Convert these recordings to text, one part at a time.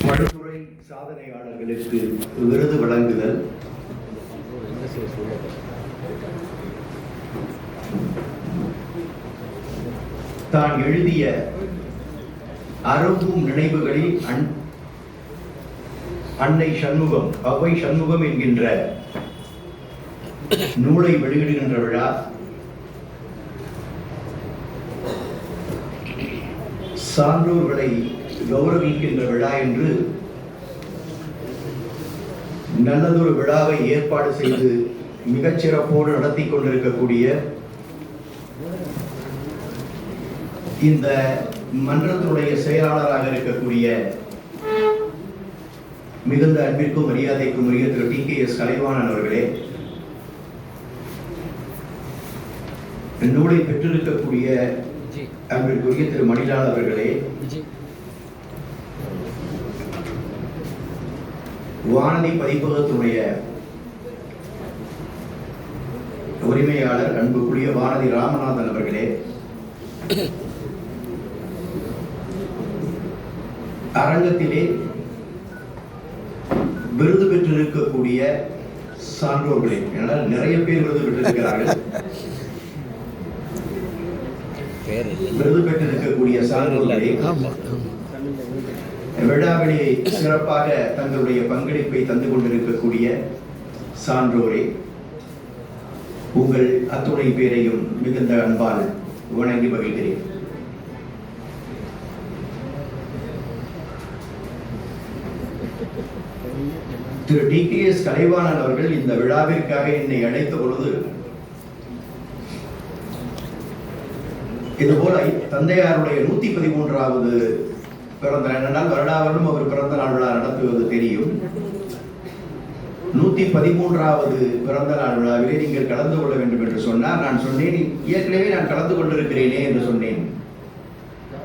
பல்துறை சாதனையாளர்களுக்கு விருது வழங்குதல். தான் எழுதிய அரும்பும் நினைவுகளில் அன்னை சண்முகம், அவ்வை சண்முகம் என்கின்ற நூலை வெளியிடுகின்ற விழா சான்றோர்களை கௌரவிக்கின்ற விழா என்று நல்லதொரு விழாவை ஏற்பாடு செய்து மிகச்சிறப்போடு நடத்தி கொண்டிருக்கக்கூடிய இந்த மன்றத்தினுடைய செயலாளராக இருக்கக்கூடிய மிகுந்த அன்பிற்கும் மரியாதைக்கும் உரிய திரு TKS கலைவாணன் அவர்களே, நூலை பெற்றிருக்கக்கூடிய அன்பிற்குரிய திரு மணிலால் அவர்களே, வானதி பதிப்பகத்தினுடைய உரிமையாளர் அன்புக்குரிய வானதி ராமநாதன் அவர்களே, அரங்கத்திலே விருது பெற்றிருக்கக்கூடிய சான்றோர்களே, என்னால் நிறைய பேர் விருது பெற்றிருக்கிறார்கள். விருது பெற்றிருக்கக்கூடிய சான்றோர்களே, விழாவிலே சிறப்பாக தங்களுடைய பங்களிப்பை தந்து கொண்டிருக்கக்கூடிய சான்றோரே, உங்கள் அத்துணை பேரையும் மிகுந்த அன்பால் வணங்கி மகிழ்கிறேன். திரு TKS கலைவாணன் அவர்கள் இந்த விழாவிற்காக என்னை அழைத்த பொழுது, இதுபோல தந்தையாருடைய 113வது பிறந்த நாள், வருடாவரும் அவர் பிறந்த நாள் விழா நடத்துவது தெரியும். 113வது பிறந்த நாள் விழாவிலே நீங்கள் கலந்து கொள்ள வேண்டும் என்று சொன்னார். நான் சொன்னேன், ஏற்கனவே நான் கலந்து கொண்டிருக்கிறேனே என்று சொன்னேன்.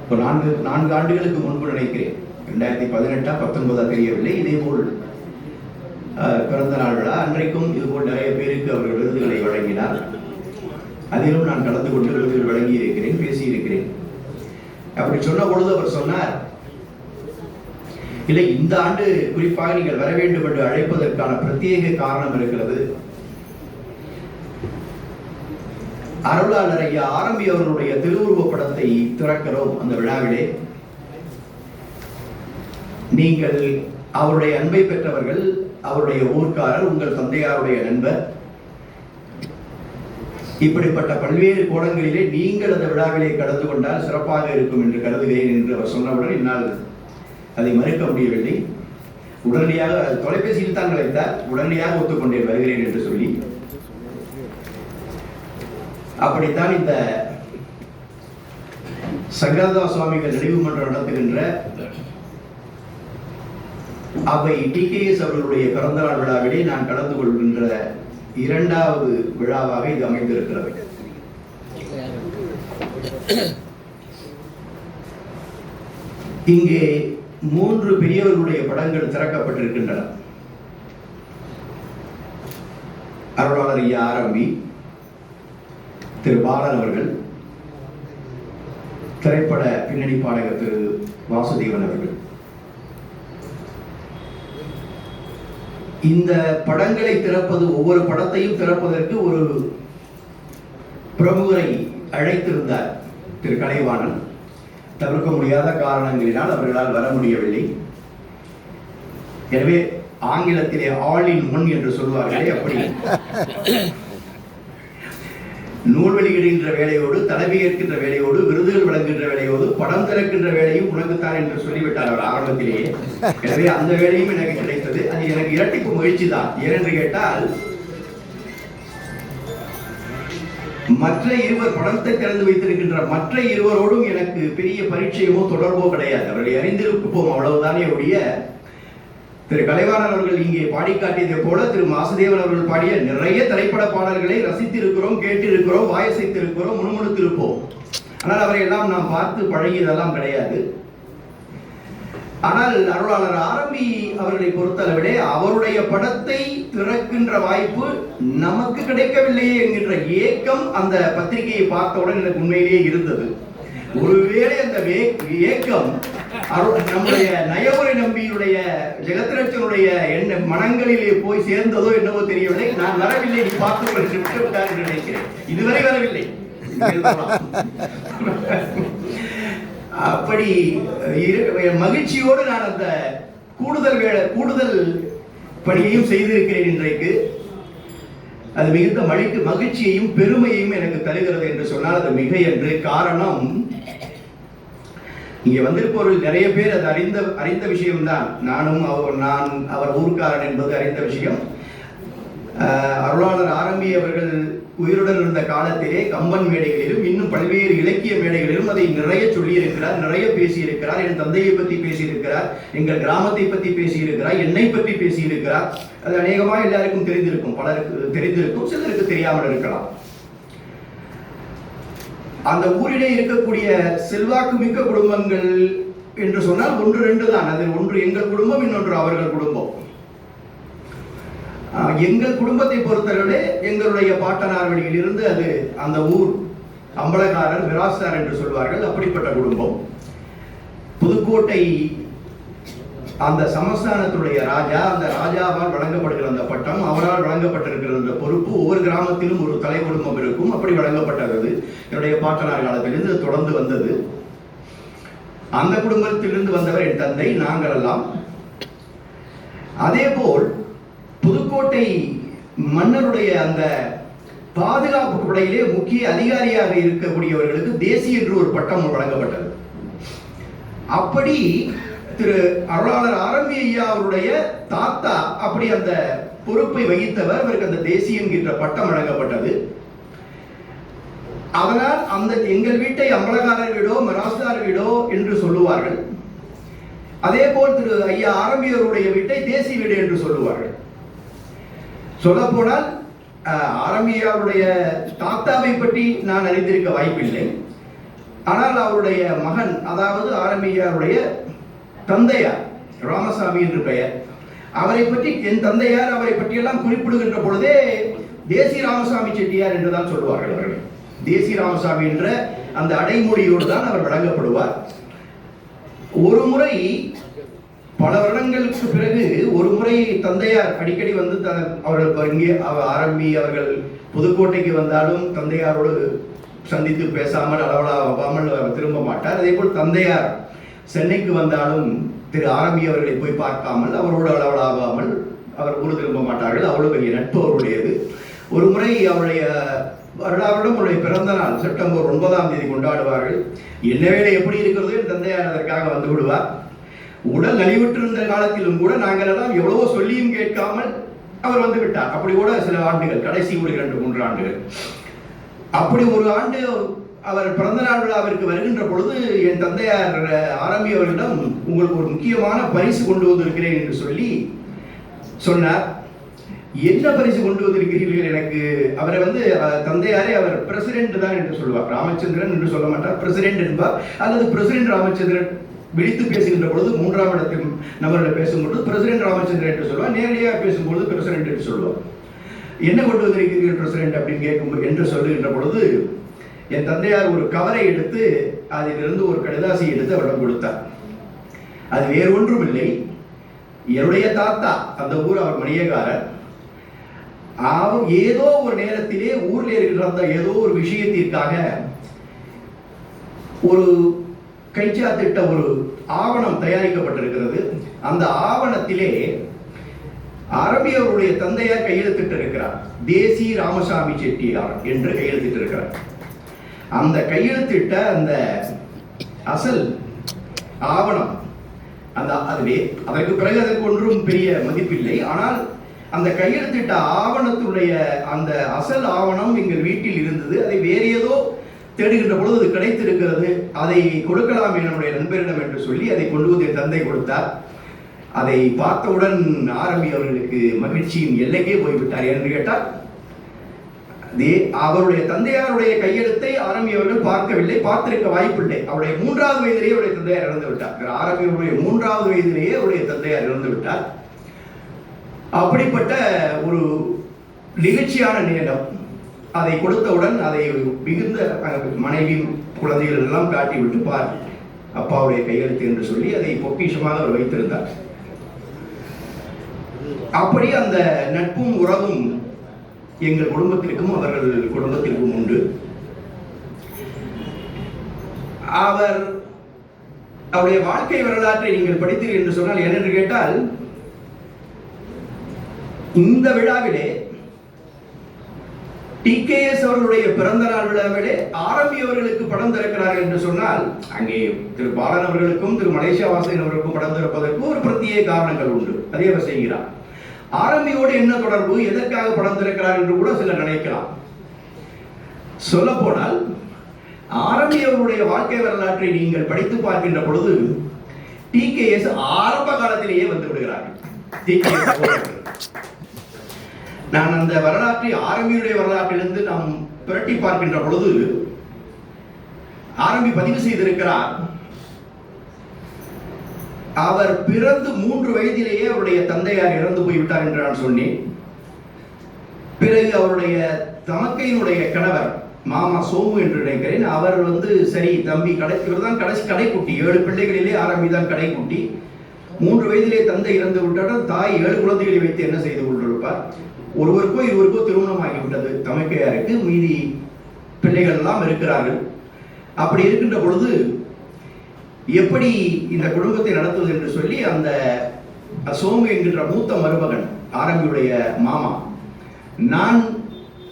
இப்போ 4 ஆண்டுகளுக்கு முன்பு நினைக்கிறேன், 2018-19 தெரியவில்லை, இதேபோல் பிறந்த நாள் விழா. அன்றைக்கும் இதுபோல் நிறைய பேருக்கு அவர்கள் விருதுகளை வழங்கினார். அதிலும் நான் கலந்து கொண்டு விருதுகள் வழங்கி இருக்கிறேன், பேசியிருக்கிறேன். அப்படி சொன்ன பொழுது அவர் சொன்னார், இல்லை, இந்த ஆண்டு குறிப்பாக நீங்கள் வர வேண்டும் என்று அழைப்பதற்கான பிரத்யேக காரணம் இருக்கிறது. அருளாளர் ஐயா ஆரம்பி அவர்களுடைய திருவுருவ படத்தை திறக்கிறோம் அந்த விழாவிலே. நீங்கள் அவருடைய அன்பை பெற்றவர்கள், அவருடைய ஊர்க்காரர், உங்கள் தந்தையாருடைய நண்பர், இப்படிப்பட்ட பல்வேறு கோணங்களிலே நீங்கள் அந்த விழாவிலே கலந்து கொண்டால் சிறப்பாக இருக்கும் என்று கருதுகிறேன் என்று அவர் சொன்னவுடன் என்னால் அதை மறுக்க முடியவில்லை. உடனடியாக தொலைபேசியில் தான் அழைத்தார், உடனடியாக ஒத்துக்கொண்டேன், வருகிறேன் என்று சொல்லி. அப்படித்தான் இந்த சங்கரதாஸ் சுவாமிகள் நினைவு மன்றம் நடத்துகின்ற அவை TKS அவர்களுடைய பிறந்தநாள் விழாவிலே நான் கலந்து கொள்கின்ற 2வது விழாவாக இது அமைந்திருக்கிறது. இங்கே 3 பெரியவர்களுடைய படங்கள் திறக்கப்பட்டிருக்கின்றன. அருளாளர் ஐயா ஆரம்பி, திரு பாலன் அவர்கள், திரைப்பட பின்னணி பாடகர் திரு வாசுதேவன் அவர்கள். இந்த படங்களை திறப்பது, ஒவ்வொரு படத்தையும் திறப்பதற்கு ஒரு பிரமுகரை அழைத்திருந்தார் திரு கலைவாணன். தவிர்க்க முடியாத காரணங்களினால் அவர்களால் வர முடியவில்லை. எனவே ஆங்கிலத்திலே ஆல் இன் ஒன் என்று சொல்வார்களே, அப்படி நூல் வெளியிடுகின்ற வேலையோடு, தலைமை ஏற்கின்ற வேலையோடு, விருதுகள் வழங்குகின்ற வேலையோடு, படம் திறக்கின்ற வேலையும் உனக்குத்தான் என்று சொல்லிவிட்டார் அவர் ஆரம்பத்திலேயே. எனவே அந்த வேலையும் எனக்கு கிடைத்தது. அது எனக்கு இரட்டிப்பு முயற்சி தான். ஏனென்று கேட்டால், மற்ற 2 படத்தை திறந்து வைத்திருக்கின்ற மற்ற 2 எனக்கு பெரிய பரிச்சயமோ தொடர்போ கிடையாது. அவர்களை அறிந்திருப்போம், அவ்வளவுதானே ஒழிய திரு கலைவாணன் அவர்கள் இங்கே பாடி காட்டியதை போல திரு வாசுதேவன் அவர்கள் பாடிய நிறைய திரைப்பட பாடல்களை ரசித்திருக்கிறோம், கேட்டிருக்கிறோம், வாயசைத்திருக்கிறோம், முணுமுணுத்திருப்போம். ஆனால் அவரை எல்லாம் நாம் பார்த்து பழகியதெல்லாம் கிடையாது. ஆனால் அருளாளர் ஆரம்பி அவர்களை பொறுத்தளவிலே அவருடைய படத்தை திறக்கின்ற வாய்ப்பு நமக்கு கிடைக்கவில்லையே என்கின்ற ஏக்கம் அந்த பத்திரிகையை பார்த்தவுடன் எனக்கு உண்மையிலேயே இருந்தது. ஒருவேளை அந்த ஏக்கம் நம்முடைய நயமுறை நம்பியுடைய அவர்களுடைய என்ன மனங்களிலே போய் சேர்ந்ததோ என்னவோ தெரியவில்லை. நான் வரவில்லை, நீ பார்த்துக் கொண்டு விட்டு விட்டார் என்று நினைக்கிறேன். இதுவரை வரவில்லை. அப்படி மகிழ்ச்சியோடு நான் அந்த கூடுதல் பணியையும் செய்திருக்கிறேன். இன்றைக்கு அது மிகுந்த மகிழ்ச்சியையும் பெருமையையும் எனக்கு தருகிறது என்று சொன்னால் அது மிக என்று. காரணம், இங்கே வந்திருப்பவர்கள் நிறைய பேர் அது அறிந்த விஷயம்தான். நான் அவர் ஊர்க்காரன் என்பது அறிந்த விஷயம். அருளாளர் ஆரம்பி அவர்கள் உயிருடன் இருந்த காலத்திலே கம்பன் மேடைகளிலும் இன்னும் பல்வேறு இலக்கிய மேடைகளிலும் அதை நிறைய சொல்லியிருக்கிறார், நிறைய பேசியிருக்கிறார். என் தந்தையை பற்றி பேசியிருக்கிறார், எங்கள் கிராமத்தை பற்றி பேசியிருக்கிறார், என்னை பற்றி பேசியிருக்கிறார். அது அநேகமாக எல்லாருக்கும் தெரிந்திருக்கும், பலருக்கு தெரிந்திருக்கும், சிலருக்கு தெரியாமல் இருக்கலாம். அந்த ஊரிலே இருக்கக்கூடிய செல்வாக்கு மிக்க குடும்பங்கள் என்று சொன்னால் 1-2 தான். அதில் ஒன்று எங்கள் குடும்பம், இன்னொன்று அவர்கள் குடும்பம். எங்கள் குடும்பத்தை பொறுத்தவரை எங்களுடைய பாட்டனார் வழியில் இருந்து அது அந்த ஊர் அம்பலக்காரர் மிராஸ்தார் என்று சொல்வார்கள். அப்படிப்பட்ட குடும்பம். புதுக்கோட்டை அந்த சமஸ்தானத்துடைய ராஜா, அந்த ராஜாவால் வழங்கப்படுகிற அந்த பட்டம், அவரால் வழங்கப்பட்டிருக்கிற அந்த பொறுப்பு ஒவ்வொரு கிராமத்திலும் ஒரு தலை குடும்பம் இருக்கும். அப்படி வழங்கப்பட்டது என்னுடைய பாட்டனார் காலத்திலிருந்து தொடர்ந்து வந்தது. அந்த குடும்பத்திலிருந்து வந்தவர் என் தந்தை, நாங்கள் எல்லாம். அதே போல் புதுக்கோட்டை மன்னருடைய அந்த பாதுகாப்பு படையிலே முக்கிய அதிகாரியாக இருக்கக்கூடியவர்களுக்கு தேசி என்று ஒரு பட்டம் வழங்கப்பட்டது. அப்படி திரு அருளாளர் ஆரம்பி ஐயா அவருடைய தாத்தா அப்படி அந்த பொறுப்பை வகித்தவர், அவருக்கு அந்த தேசி என்கின்ற பட்டம் வழங்கப்பட்டது. அதனால் அந்த எங்கள் வீட்டை அம்பலக்காரர் வீடோ மிராஸ்தார் வீடோ என்று சொல்லுவார்கள். அதே போல் திரு ஐயா ஆரம்பி அவருடைய வீட்டை தேசி வீடு என்று சொல்லுவார்கள். சொல்ல போனால் ஆரம்பியாருடைய தாத்தாவை பற்றி நான் அறிந்திருக்க வாய்ப்பில்லை. ஆனால் அவருடைய மகன், அதாவது ஆரம்பியாருடைய தந்தையார் ராமசாமி என்று பெயர், அவரை பற்றி என் தந்தையார் அவரை பற்றியெல்லாம் குறிப்பிடுகின்ற பொழுதே தேசி ராமசாமி செட்டியார் என்றுதான் சொல்வார்கள். அவர்கள் தேசி ராமசாமி என்ற அந்த அடைமொழியோடு தான் அவர் வழங்கப்படுவார். ஒரு முறை, பல வருடங்களுக்கு பிறகு ஒரு முறை தந்தையார் அடிக்கடி வந்து அவர்கள் இங்கே ஆரம்பி அவர்கள் புதுக்கோட்டைக்கு வந்தாலும் தந்தையாரோடு சந்தித்து பேசாமல் அளவலாகாமல் திரும்ப மாட்டார். அதே போல் தந்தையார் சென்னைக்கு வந்தாலும் திரு ஆரம்பி அவர்களை போய் பார்க்காமல் அவரோடு அளவலாகாமல் அவர் ஊர் திரும்ப மாட்டார்கள். அவ்வளவு பெரிய நட்பு அவருடையது. ஒரு முறை அவருடைய வருடாவிடம் அவருடைய பிறந்த நாள் செப்டம்பர் 9ஆம் தேதி கொண்டாடுவார்கள். என்ன வேலை எப்படி இருக்கிறது என் தந்தையார் அதற்காக வந்து விடுவார். உடல் நலிவுற்றிருந்த காலத்திலும் கூட நாங்கள் எல்லாம் எவ்வளவோ சொல்லியும் கேட்காமல் அவர் வந்து விட்டார். அப்படி கூட சில ஆண்டுகள், கடைசி ஒரு 2-3 ஆண்டுகள். அப்படி ஒரு ஆண்டு அவர் பிறந்த நாள் விழாவிற்கு வருகின்ற பொழுது என் தந்தையார் ஆரம்பி அவர்களிடம் உங்களுக்கு ஒரு முக்கியமான பரிசு கொண்டு வந்திருக்கிறேன் என்று சொல்லி சொன்னார். என்ன பரிசு கொண்டு வந்திருக்கிறீர்கள் எனக்கு? அவரை வந்து தந்தையாரே அவர் பிரசிடென்ட் தான் என்று சொல்லுவார், ராமச்சந்திரன் என்று சொல்ல மாட்டார், பிரசிடென்ட் என்பார். அல்லது பிரசிடென்ட் ராமச்சந்திரன் விழித்து பேசுகின்ற பொழுது 3ஆம் இடத்தில் நபர்களை பேசும்பொழுது பிரசிடென்ட் ராமச்சந்திரன் என்று சொல்லுவார். நேரடியாக பேசும்பொழுது பிரசிடென்ட் என்று சொல்லுவார். என்ன கொண்டு வந்திருக்கிறீர்கள் பிரசிடென்ட் அப்படின்னு கேட்கும் என்று சொல்லுகின்ற பொழுது என் தந்தையார் ஒரு கவரை எடுத்து அதிலிருந்து ஒரு கடிதாசி எடுத்து அவரிடம் கொடுத்தார். அது வேறு ஒன்றும் இல்லை, என்னுடைய தாத்தா, அந்த ஊர் அவர் மணியக்காரர், அவர் ஏதோ ஒரு நேரத்திலே ஊரில் இருக்கிற அந்த ஏதோ ஒரு விஷயத்திற்காக ஒரு கைச்சாத்திட்ட ஒரு ஆவணம் தயாரிக்கப்பட்டிருக்கிறது. அந்த ஆவணத்திலே ஆரம்பி அவருடைய தந்தையார் கையெழுத்திட்டு இருக்கிறார், தேசி ராமசாமி செட்டியார் என்று கையெழுத்திட்டு இருக்கிறார். அந்த கையெழுத்திட்ட அந்த அசல் ஆவணம் அதற்கு பிறகு அதற்கு ஒன்றும் பெரிய மதிப்பில்லை. ஆனால் அந்த கையெழுத்திட்ட ஆவணத்துடைய அந்த அசல் ஆவணம் எங்கள் வீட்டில் இருந்தது. அதை வேறு ஏதோ தேடுகின்ற பொழுது அது கிடைத்திருக்கிறது, அதை கொடுக்கலாம் என்னுடைய நண்பரிடம் என்று சொல்லி அதை கொண்டு வந்து என் தந்தை கொடுத்தார். அதை பார்த்தவுடன் ஆரம்பி அவர்களுக்கு மகிழ்ச்சியின் எல்லைக்கே போய்விட்டார். என்று கேட்டால் அவருடைய தந்தையாருடைய கையெழுத்தை ஆரம்பி அவர்கள் பார்க்கவில்லை, பார்த்திருக்க வாய்ப்பில்லை. அவருடைய 3வது வயதிலேயே அவருடைய தந்தையார் இறந்து விட்டார். ஆரம்பியுடைய 3வது வயதிலேயே அவருடைய தந்தையார் இறந்து விட்டார். அப்படிப்பட்ட ஒரு நிகழ்ச்சியான நேரம். அதை கொடுத்தவுடன் அதை மிகுந்த மனைவி குழந்தைகள் எல்லாம் காட்டிவிட்டு பார் அப்பாவுடைய கையெழுத்து என்று சொல்லி அதை பொக்கிஷமாக அவர் வைத்திருந்தார். அப்படி அந்த நட்பும் உறவும் எங்கள் குடும்பத்திற்கும் அவர்கள் குடும்பத்திற்கும் உண்டு. அவருடைய வாழ்க்கை வரலாற்றை நீங்கள் படித்தீர்கள் என்று சொன்னால் என்னென்று கேட்டால், இந்த விழாவிலே டிகேஎஸ் அவர்களுடைய பிறந்த நாள் விழாவிலே ஆரம்பி அவர்களுக்கு படம் திறக்கிறார்கள் என்று சொன்னால், அங்கே திரு பாலன் அவர்களுக்கும் திரு மலேசியா வாசகன் அவர்களுக்கும் படம் திறப்பதற்கு ஒரு பிரத்யேக காரணங்கள் உண்டு. அதே அவர் செய்கிறார். ஆரம்பியோடு என்ன தொடர்பு, எதற்காக படம் திறக்கிறார் என்று கூட சிலர் நினைக்கலாம். சொல்ல போனால் ஆரம்பி அவருடைய வாழ்க்கை வரலாற்றை நீங்கள் படித்து பார்க்கின்ற பொழுது டிகேஎஸ் ஆரம்ப காலத்திலேயே வந்து விடுகிறார்கள். நான் அந்த வரலாற்றை ஆரம்பியுடைய வரலாற்றிலிருந்து நாம் புரட்டி பார்க்கின்ற பொழுது ஆரம்பி பதிவு செய்திருக்கிறார். அவர் பிறந்து 3 வயதிலேயே அவருடைய தந்தையார் இறந்து போய்விட்டார் என்று நான் சொன்னேன். பிறகு அவருடைய தமக்கையினுடைய கணவர் மாமா சோமு என்று நினைக்கிறேன், அவர் சரி தம்பி இவர் தான் கடைசி கடைக்குட்டி, 7 பிள்ளைகளிலே ஆரம்பி தான் கடைக்குட்டி. 3 வயதிலே தந்தை இறந்து விட்டால் தாய் 7 குழந்தைகளை வைத்து என்ன செய்து கொண்டிருப்பார். ஒருவருக்கோ இருவருக்கோ திருமணம் ஆகிவிட்டது தமக்கையாருக்கு, மீதி பிள்ளைகள் எல்லாம் இருக்கிறார்கள். அப்படி இருக்கின்ற பொழுது எப்படி இந்த குடும்பத்தை நடத்துவது என்று சொல்லி அந்த சோமு என்கின்ற மூத்த மருமகன் ஆரம்பியுடைய மாமா, நான்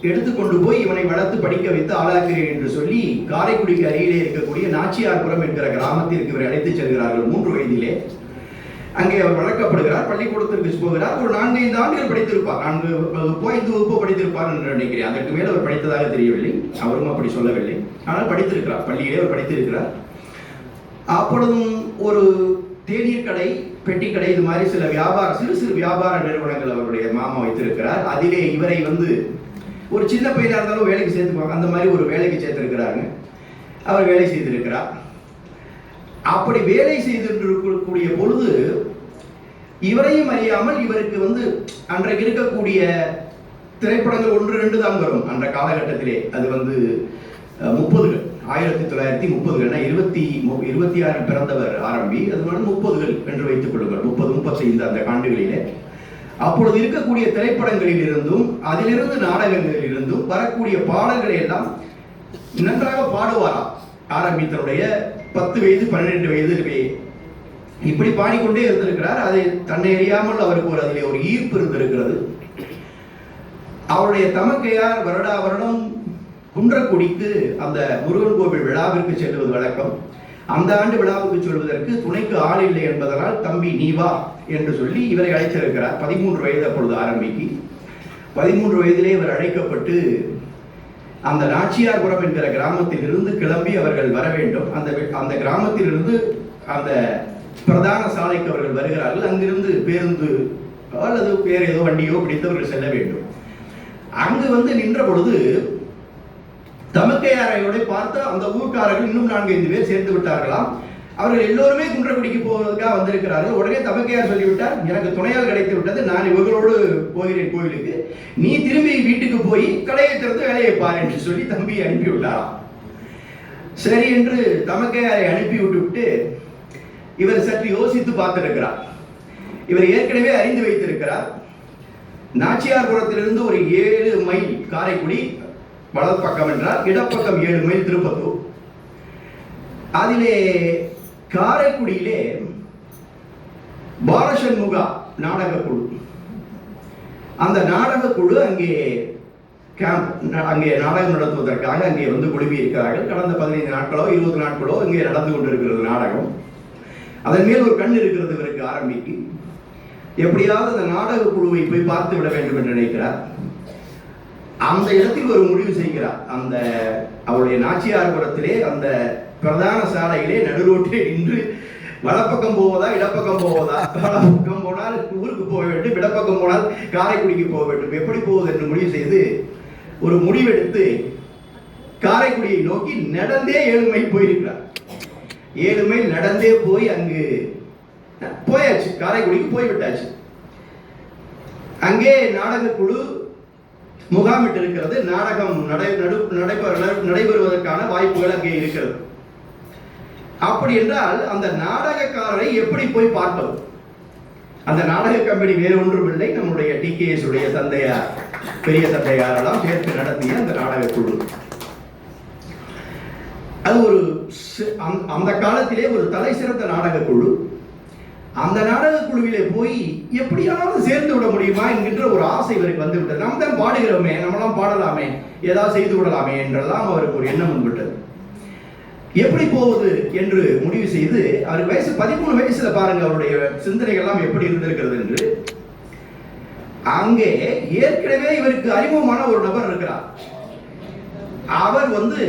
எடுத்துக்கொண்டு போய் இவனை வளர்த்து படிக்க வைத்து ஆளாக்குகிறேன் என்று சொல்லி காரைக்குடிக்கு அருகிலே இருக்கக்கூடிய நாச்சியார்புரம் என்கிற கிராமத்திற்கு இவரை அழைத்துச் செல்கிறார்கள். 3 வயதிலே அங்கே அவர் வளர்க்கப்படுகிறார். பள்ளிக்கூடத்திற்கு போகிறார். ஒரு 4-5 ஆண்டுகள் படித்திருப்பார். 4 வகுப்போ 5 வகுப்போ படித்திருப்பார் என்று நினைக்கிறேன். அதற்கு மேல் அவர் படித்ததாக தெரியவில்லை, அவரும் அப்படி சொல்லவில்லை. ஆனால் படித்திருக்கிறார், பள்ளியிலே அவர் படித்திருக்கிறார். அப்பொழுதும் ஒரு தேநீர் கடை, பெட்டி கடை, இது மாதிரி சில சிறு சிறு வியாபார நிறுவனங்கள் அவருடைய மாமா வைத்திருக்கிறார். அதிலே இவரை ஒரு சின்ன பையனா இருந்தாலும் வேலைக்கு சேர்த்துக்குவாங்க, அந்த மாதிரி ஒரு வேலைக்கு சேர்த்திருக்கிறாங்க. அவர் வேலை செய்திருக்கிறார். அப்படி வேலை செய்திருக்கக்கூடிய பொழுது இவரையும் அறியாமல் இவருக்கு அன்றைக்கு இருக்கக்கூடிய திரைப்படங்கள் 1-2 தான் வரும் அந்த காலகட்டத்திலே. அது 30கள், 1930கள், 26 பிறந்தவர் ஆரம்பி, அது 30கள் என்று வைத்துக் கொள்ளுங்கள், 30-35 அந்த ஆண்டுகளிலே. அப்பொழுது இருக்கக்கூடிய திரைப்படங்களில் இருந்தும் அதிலிருந்து நாடகங்களில் இருந்தும் வரக்கூடிய பாடல்களை எல்லாம் நன்றாக பாடுவாராம் ஆரம்பி. தன்னுடைய 10 வயது 12 வயது இப்படி பாடிக்கொண்டே இருந்திருக்கிறார். அதை தன்னை அறியாமல் அவருக்கு அதிலே ஒரு ஈர்ப்பு இருந்திருக்கிறது. அவருடைய தமக்கையார் வருடா வருடம் குன்றக்குடிக்கு அந்த முருகன் கோவில் விழாவிற்கு செல்வது வழக்கம். அந்த ஆண்டு விழாவுக்கு சொல்வதற்கு துணைக்கு ஆள் இல்லை என்பதனால் தம்பி நீ வா என்று சொல்லி இவரை அழைத்திருக்கிறார். 13 வயது அப்பொழுது ஆரம்பிக்கு. 13 வயதிலே இவர் அழைக்கப்பட்டு அந்த நாச்சியார்புரம் என்கிற கிராமத்தில் இருந்து கிளம்பி அவர்கள் வர வேண்டும். அந்த கிராமத்தில் இருந்து அந்த பிரதான சாலைக்கு அவர்கள் வருகிறார்கள். அங்கிருந்து பேருந்து அல்லது வேறு ஏதோ வண்டியோ பிடித்தவர்கள் செல்ல வேண்டும். அங்கு நின்ற பொழுது தமக்கையாரையோட பார்த்து அந்த ஊர்க்காரர்கள் இன்னும் 4-5 பேர் சேர்ந்து விட்டார்களாம். அவர்கள் எல்லோருமே குன்றக்குடிக்கு போவதற்காக வந்திருக்கிறார்கள். உடனே தமக்கையார் சொல்லிவிட்டார், எனக்கு துணையால் கிடைத்து விட்டது, நான் இவர்களோடு போகிறேன் கோயிலுக்கு, நீ திரும்பி வீட்டுக்கு போய் கடையை திறந்து வேலையை பார் என்று சொல்லி தம்பியை அனுப்பிவிட்டாராம். சரி என்று தமக்கையாரை அனுப்பிவிட்டு இவர் சற்று யோசித்து பார்த்திருக்கிறார். இவர் ஏற்கனவே அறிந்து வைத்திருக்கிறார், நாச்சியார்புரத்திலிருந்து ஒரு 7 மைல் காரைக்குடி வலது பக்கம் என்றால், இடப்பக்கம் 7 மைல் திருப்பத்தூர். அதிலே காரைக்குடியிலே பாலசண்முகா நாடக குழு, அந்த நாடக குழு அங்கே நாடகம் நடத்துவதற்காக அங்கே குழுமி இருக்கிறார்கள். கடந்த 15 நாட்களோ 20 நாட்களோ இங்கே நடந்து கொண்டிருக்கிறது நாடகம். அதன் மேல் ஒரு கண் இருக்கிறது இவருக்கு ஆரம்பிக்கு. எப்படியாவது அந்த நாடக குழுவை போய் பார்த்து விட வேண்டும் என்று நினைக்கிறார். அந்த இடத்தில் ஒரு முடிவு செய்கிறார். அந்த அவருடைய நாச்சியார்புரத்திலே அந்த பிரதான சாலையிலே நடுரோட்டிலே நின்று வலப்பக்கம் போவதா இடப்பக்கம் போவதா, வலப்பக்கம் போனால் ஊருக்கு போக வேண்டும், இடப்பக்கம் போனால் காரைக்குடிக்கு போக வேண்டும், எப்படி போவது என்று முடிவு செய்து ஒரு முடிவெடுத்து காரைக்குடியை நோக்கி நடந்தே 7 மைல் போயிருக்கிறார். 7 மைல் நடந்தே போய் அங்கு போயாச்சு, காரைக்குடிக்கு போய்விட்டாச்சு. அங்கே நாடக குழு முகாமிட்டு இருக்கிறது. நாடகம் நடைபெறுவதற்கான வாய்ப்புகள் அங்கே இருக்கிறது. அப்படி என்றால் அந்த நாடகக்காரரை எப்படி போய் பார்ப்பது? அந்த நாடக கம்பெனி வேறு ஒன்றும் இல்லை, நம்முடைய TKS உடைய தந்தையார், பெரிய தந்தையாரெல்லாம் சேர்த்து நடத்திய அந்த நாடக குழு. அது ஒரு அந்த காலத்திலே ஒரு தலை சிறந்த நாடக குழு. அந்த நாடக குழுவிலே போய் எப்படியாவது சேர்ந்து விட முடியுமா என்கின்ற ஒரு ஆசை இவருக்கு வந்து விட்டது. நாம் தான் பாடுகிறோமே, நம்மளாம் பாடலாமே, ஏதாவது செய்து விடலாமே என்றெல்லாம் அவருக்கு ஒரு எண்ணம் வந்துவிட்டது. எப்படி போவது என்று முடிவு செய்து, அவருக்கு வயசு 13 வயசுல பாருங்க அவருடைய சிந்தனைகள் எல்லாம் எப்படி இருந்திருக்கிறது என்று. அங்கே ஏற்கனவே இவருக்கு அறிமுகமான ஒரு நபர் இருக்கிறார். அவர் வந்து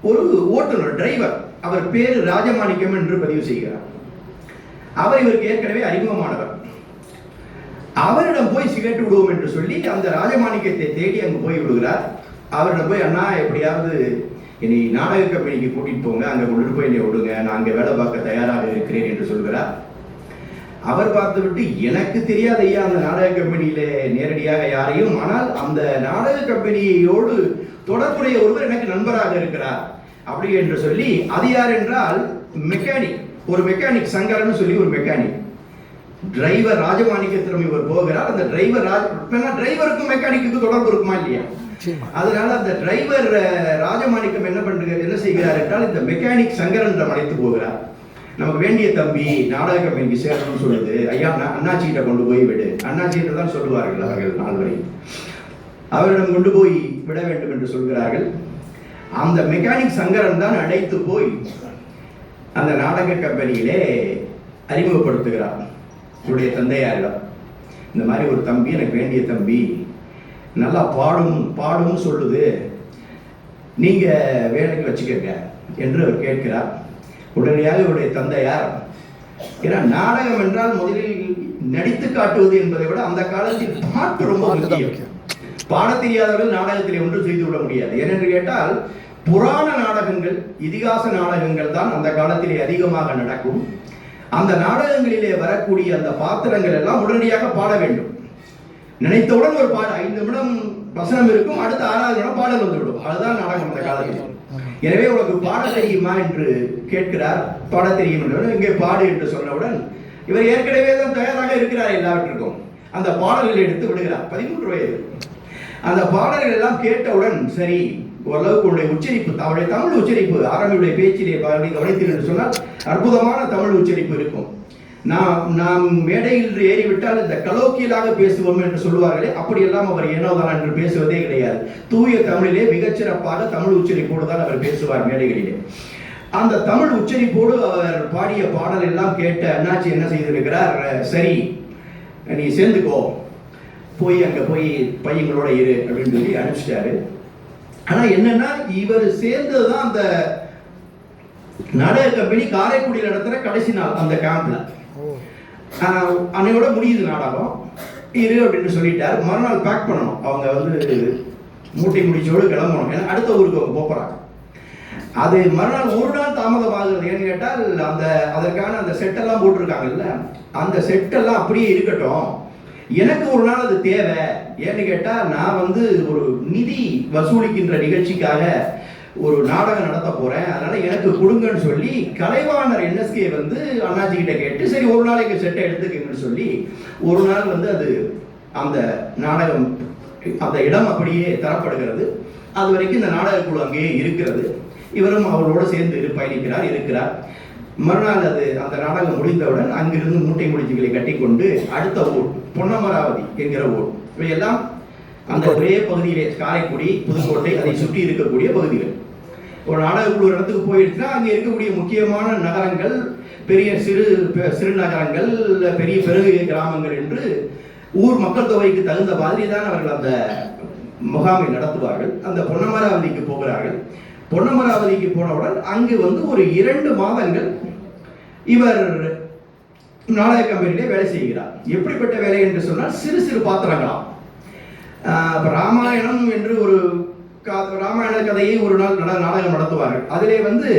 ஒரு ஓட்டுநர், டிரைவர். அவர் பேரு ராஜமாணிக்கம் என்று பதிவு செய்கிறார். அவர் இவருக்கு ஏற்கனவே அறிமுகமானவர். அவரிடம் போய் சிகரெட் விடுவோம் என்று சொல்லி அந்த ராஜமாணிக்கத்தை தேடி அங்கு போய் விடுகிறார். அவரிடம் போய், அண்ணா எப்படியாவது என்னை நாடக கம்பெனிக்கு கூட்டிட்டு போங்க, அங்க கொண்டு போய் என்னை விடுங்க, நான் அங்கே வேலை பார்க்க தயாராக இருக்கிறேன் என்று சொல்கிறார். அவர் பார்த்து விட்டு, எனக்கு தெரியாத ஐயா அந்த நாடக கம்பெனியில நேரடியாக யாரையும், ஆனால் அந்த நாடக கம்பெனியோடு தொடர்புடைய ஒருவர் எனக்கு நண்பராக இருக்கிறார் அப்படி என்று சொல்லி, அது யார் என்றால் மெக்கானிக், ஒரு மெக்கானிக் சங்கரன்னு சொல்லி ஒரு மெக்கானிக். டிரைவர் ராஜமாணிக்கத்திடம் இவர் போகிறார். அந்த டிரைவருக்கும் மெக்கானிக்கு தொடர்பு இருக்குமா இல்லையா? அதனால அந்த டிரைவர் ராஜமாணிக்கம் என்ன செய்கிறார் என்றால், இந்த மெக்கானிக் சங்கரன் அழைத்து போகிறார். நமக்கு வேண்டிய தம்பி நாடக கம்பெனிக்கு சேரணும்னு சொல்லுது, ஐயா அண்ணாச்சிகிட்ட கொண்டு போய் விடு. அண்ணாச்சிகிட்ட தான் சொல்லுவார்கள் அவர்கள் நால்வரை. அவரிடம் கொண்டு போய் விட வேண்டும் என்று சொல்கிறார்கள். அந்த மெக்கானிக் சங்கரன் தான் அழைத்து போய் அந்த நாடக கம்பெனியிலே அறிமுகப்படுத்துகிறார் இவருடைய தந்தையாரிடம். இந்த மாதிரி ஒரு தம்பி, எனக்கு வேண்டிய தம்பி, நல்லா பாடும் சொல்லுது, நீங்க வேலைக்கு வச்சுக்கங்க என்று அவர் கேட்கிறார். உடனடியாக இவருடைய தந்தையார், ஏன்னா நாடகம் என்றால் முதலில் நடித்து காட்டுவது என்பதை விட அந்த காலத்தில் பாட்டு ரொம்ப முக்கியம். பாட தெரியாதவர்கள் நாடகத்திலே ஒன்றும் செய்து விட முடியாது. ஏனென்று கேட்டால், புராண நாடகங்கள், இதிகாச நாடகங்கள் தான் அந்த காலத்திலே அதிகமாக நடக்கும். அந்த நாடகங்களிலே வரக்கூடிய அந்த பாத்திரங்கள் எல்லாம் உடனடியாக பாட வேண்டும். நினைத்தவுடன் ஒரு பாட 5 நிமிடம் வசனம் இருக்கும், அடுத்த 6வது நிமிடம் பாடல் வந்துவிடும். அதுதான் நாடகம் அந்த காலத்தில். எனவே உனக்கு பாட தெரியுமா என்று கேட்கிறார். பாட தெரியும் என்று, இங்கே பாடு என்று சொன்னவுடன் இவர் ஏற்கனவே தான் தயாராக இருக்கிறார் எல்லாவற்றிற்கும். அந்த பாடல்களை எடுத்து விடுகிறார். 13 வயது. அந்த பாடல்கள் எல்லாம் கேட்டவுடன், சரி ஓரளவுக்கு உடைய உச்சரிப்பு, அவருடைய தமிழ் உச்சரிப்பு, ஆரம்பியுடைய பேச்சிலே கவனித்தீர்கள் என்று சொன்னால் அற்புதமான தமிழ் உச்சரிப்பு இருக்கும். நாம் மேடையில் ஏறிவிட்டால் இந்த கலோக்கியலாக பேசுவோம் என்று சொல்லுவார்களே, அப்படியெல்லாம் அவர் ஏனோதான் என்று பேசுவதே கிடையாது. தூய தமிழிலே மிகச்சிறப்பாக தமிழ் உச்சரிப்போடு தான் அவர் பேசுவார் மேடைகளிலே. அந்த தமிழ் உச்சரிப்போடு அவர் பாடிய பாடல் எல்லாம் கேட்ட அண்ணாச்சி என்ன செய்திருக்கிறார், சரி நீ சேர்ந்துக்கோ, போய் அங்க போய் பையங்களோட இரு அப்படின்னு சொல்லி அனுப்பிச்சிட்டாரு. ஆனா என்னன்னா, இவர் சேர்ந்ததுதான் அந்த நாடக கம்பெனி காரைக்குடியில் நடத்துற கடைசி நாள் அந்த கேம்ப்ல. அன்னையோட முடியுது நாடகம், இரு அப்படின்னு சொல்லிட்டார். மறுநாள் பேக் பண்ணணும், அவங்க வந்து மூட்டை முடிச்சோடு கிளம்பணும், ஏன்னா அடுத்த ஊருக்கு அவங்க போறாங்க. அது மறுநாள் ஒரு நாள் தாமதமாகுது. ஏன்னு கேட்டால், அதற்கான அந்த செட்டெல்லாம் போட்டிருக்காங்கல்ல, அந்த செட்டெல்லாம் அப்படியே இருக்கட்டும், எனக்கு ஒரு நாள் அது தேவை. ஏன்னு கேட்டால், நான் வந்து ஒரு நிதி வசூலிக்கின்ற நிகழ்ச்சிக்காக ஒரு நாடகம் நடத்த போறேன், அதனால எனக்கு கொடுங்கன்னு சொல்லி கலைவாணர் NSK வந்து அண்ணாச்சி கிட்ட கேட்டு, சரி ஒரு நாள் எங்க செட்டை எடுத்துக்கங்கன்னு சொல்லி ஒரு நாள் வந்து அது அந்த நாடகம், அந்த இடம் அப்படியே தரப்படுகிறது. அது வரைக்கும் இந்த நாடக குழு அங்கேயே இருக்கிறது. இவரும் அவரோட சேர்ந்து இருக்கிறார். மறுநாள் அந்த நாடகம் முடிந்தவுடன் அங்கிருந்து மூட்டை முடிச்சுகளை கட்டி கொண்டு அடுத்த ஊர் பொன்னமராவதி என்கிற ஊர், இவையெல்லாம் அந்த ஒரே பகுதியிலே, காரைக்குடி, புதுக்கோட்டை, அதை சுற்றி இருக்கக்கூடிய பகுதிகள். ஒரு நாடக குழு இடத்துக்கு போயிடுச்சுன்னா அங்கே இருக்கக்கூடிய முக்கியமான நகரங்கள், பெரிய சிறு நகரங்கள், பெரிய பெருகிய கிராமங்கள் என்று ஊர் மக்கள் தொகைக்கு தகுந்த மாதிரி தான் அவர்கள் அந்த முகாமை நடத்துவார்கள். அந்த பொன்னமராவதிக்கு போகிறார்கள். பொன்னமராவதிக்கு போனவுடன் அங்கு வந்து ஒரு 2 மாதங்கள் இவர் நாடக கம்பெனியிலே வேலை செய்கிறார். எப்படிப்பட்ட வேலை என்று சொன்னால், சிறு சிறு பாத்திரங்களாம். ராமாயணம் என்று ஒரு ராமாயண கதையை ஒரு நாள் நாடகம் நடத்துவார்கள். அதிலே வந்து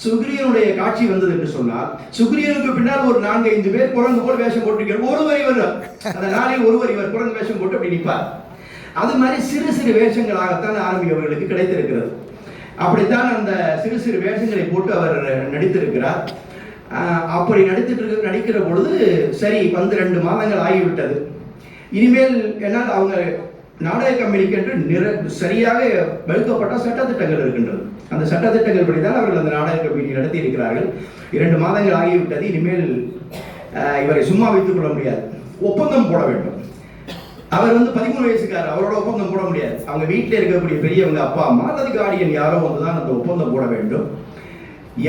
சுக்ரீவனுடைய காட்சி வந்தது என்று சொன்னால், சுக்ரீவனுக்கு பின்னால் ஒரு 4-5 பேர் குரங்கு போல் வேஷம் போட்டிருக்கார். ஒருவர் இவர் அந்த நாளில் ஒருவர் இவர் குரங்கு வேஷம் போட்டு அப்படி நிற்பார். அது மாதிரி சிறு சிறு வேஷங்களாகத்தான் அவர்களுக்கு கிடைத்திருக்கிறது. அப்படித்தான் அந்த சிறு சிறு வேஷங்களை போட்டு அவர் நடித்திருக்கிறார். அப்படி நடிக்கிற பொழுது சரி வந்து 2 மாதங்கள் ஆகிவிட்டது. இனிமேல் என்னால் அவங்க நாடக கம்பெனிக்கு என்று சரியாக வகுக்கப்பட்ட சட்டத்திட்டங்கள் இருக்கின்றது. அந்த சட்டத்திட்டங்கள் படிதான் அவர்கள் அந்த நாடக கம்பெனி நடத்தி இருக்கிறார்கள். 2 மாதங்கள் ஆகிவிட்டது. இனிமேல் இவரை சும்மா வைத்துக் கொள்ள முடியாது, ஒப்பந்தம் போட வேண்டும். அவர் வந்து 13 வயசுக்காரர், அவரோட ஒப்பந்தம் போட முடியாது. அவங்க வீட்டில் இருக்கக்கூடிய பெரியவங்க, அப்பா அம்மா அல்லது கார்டியன் யாரோ வந்துதான் அந்த ஒப்பந்தம் போட வேண்டும்.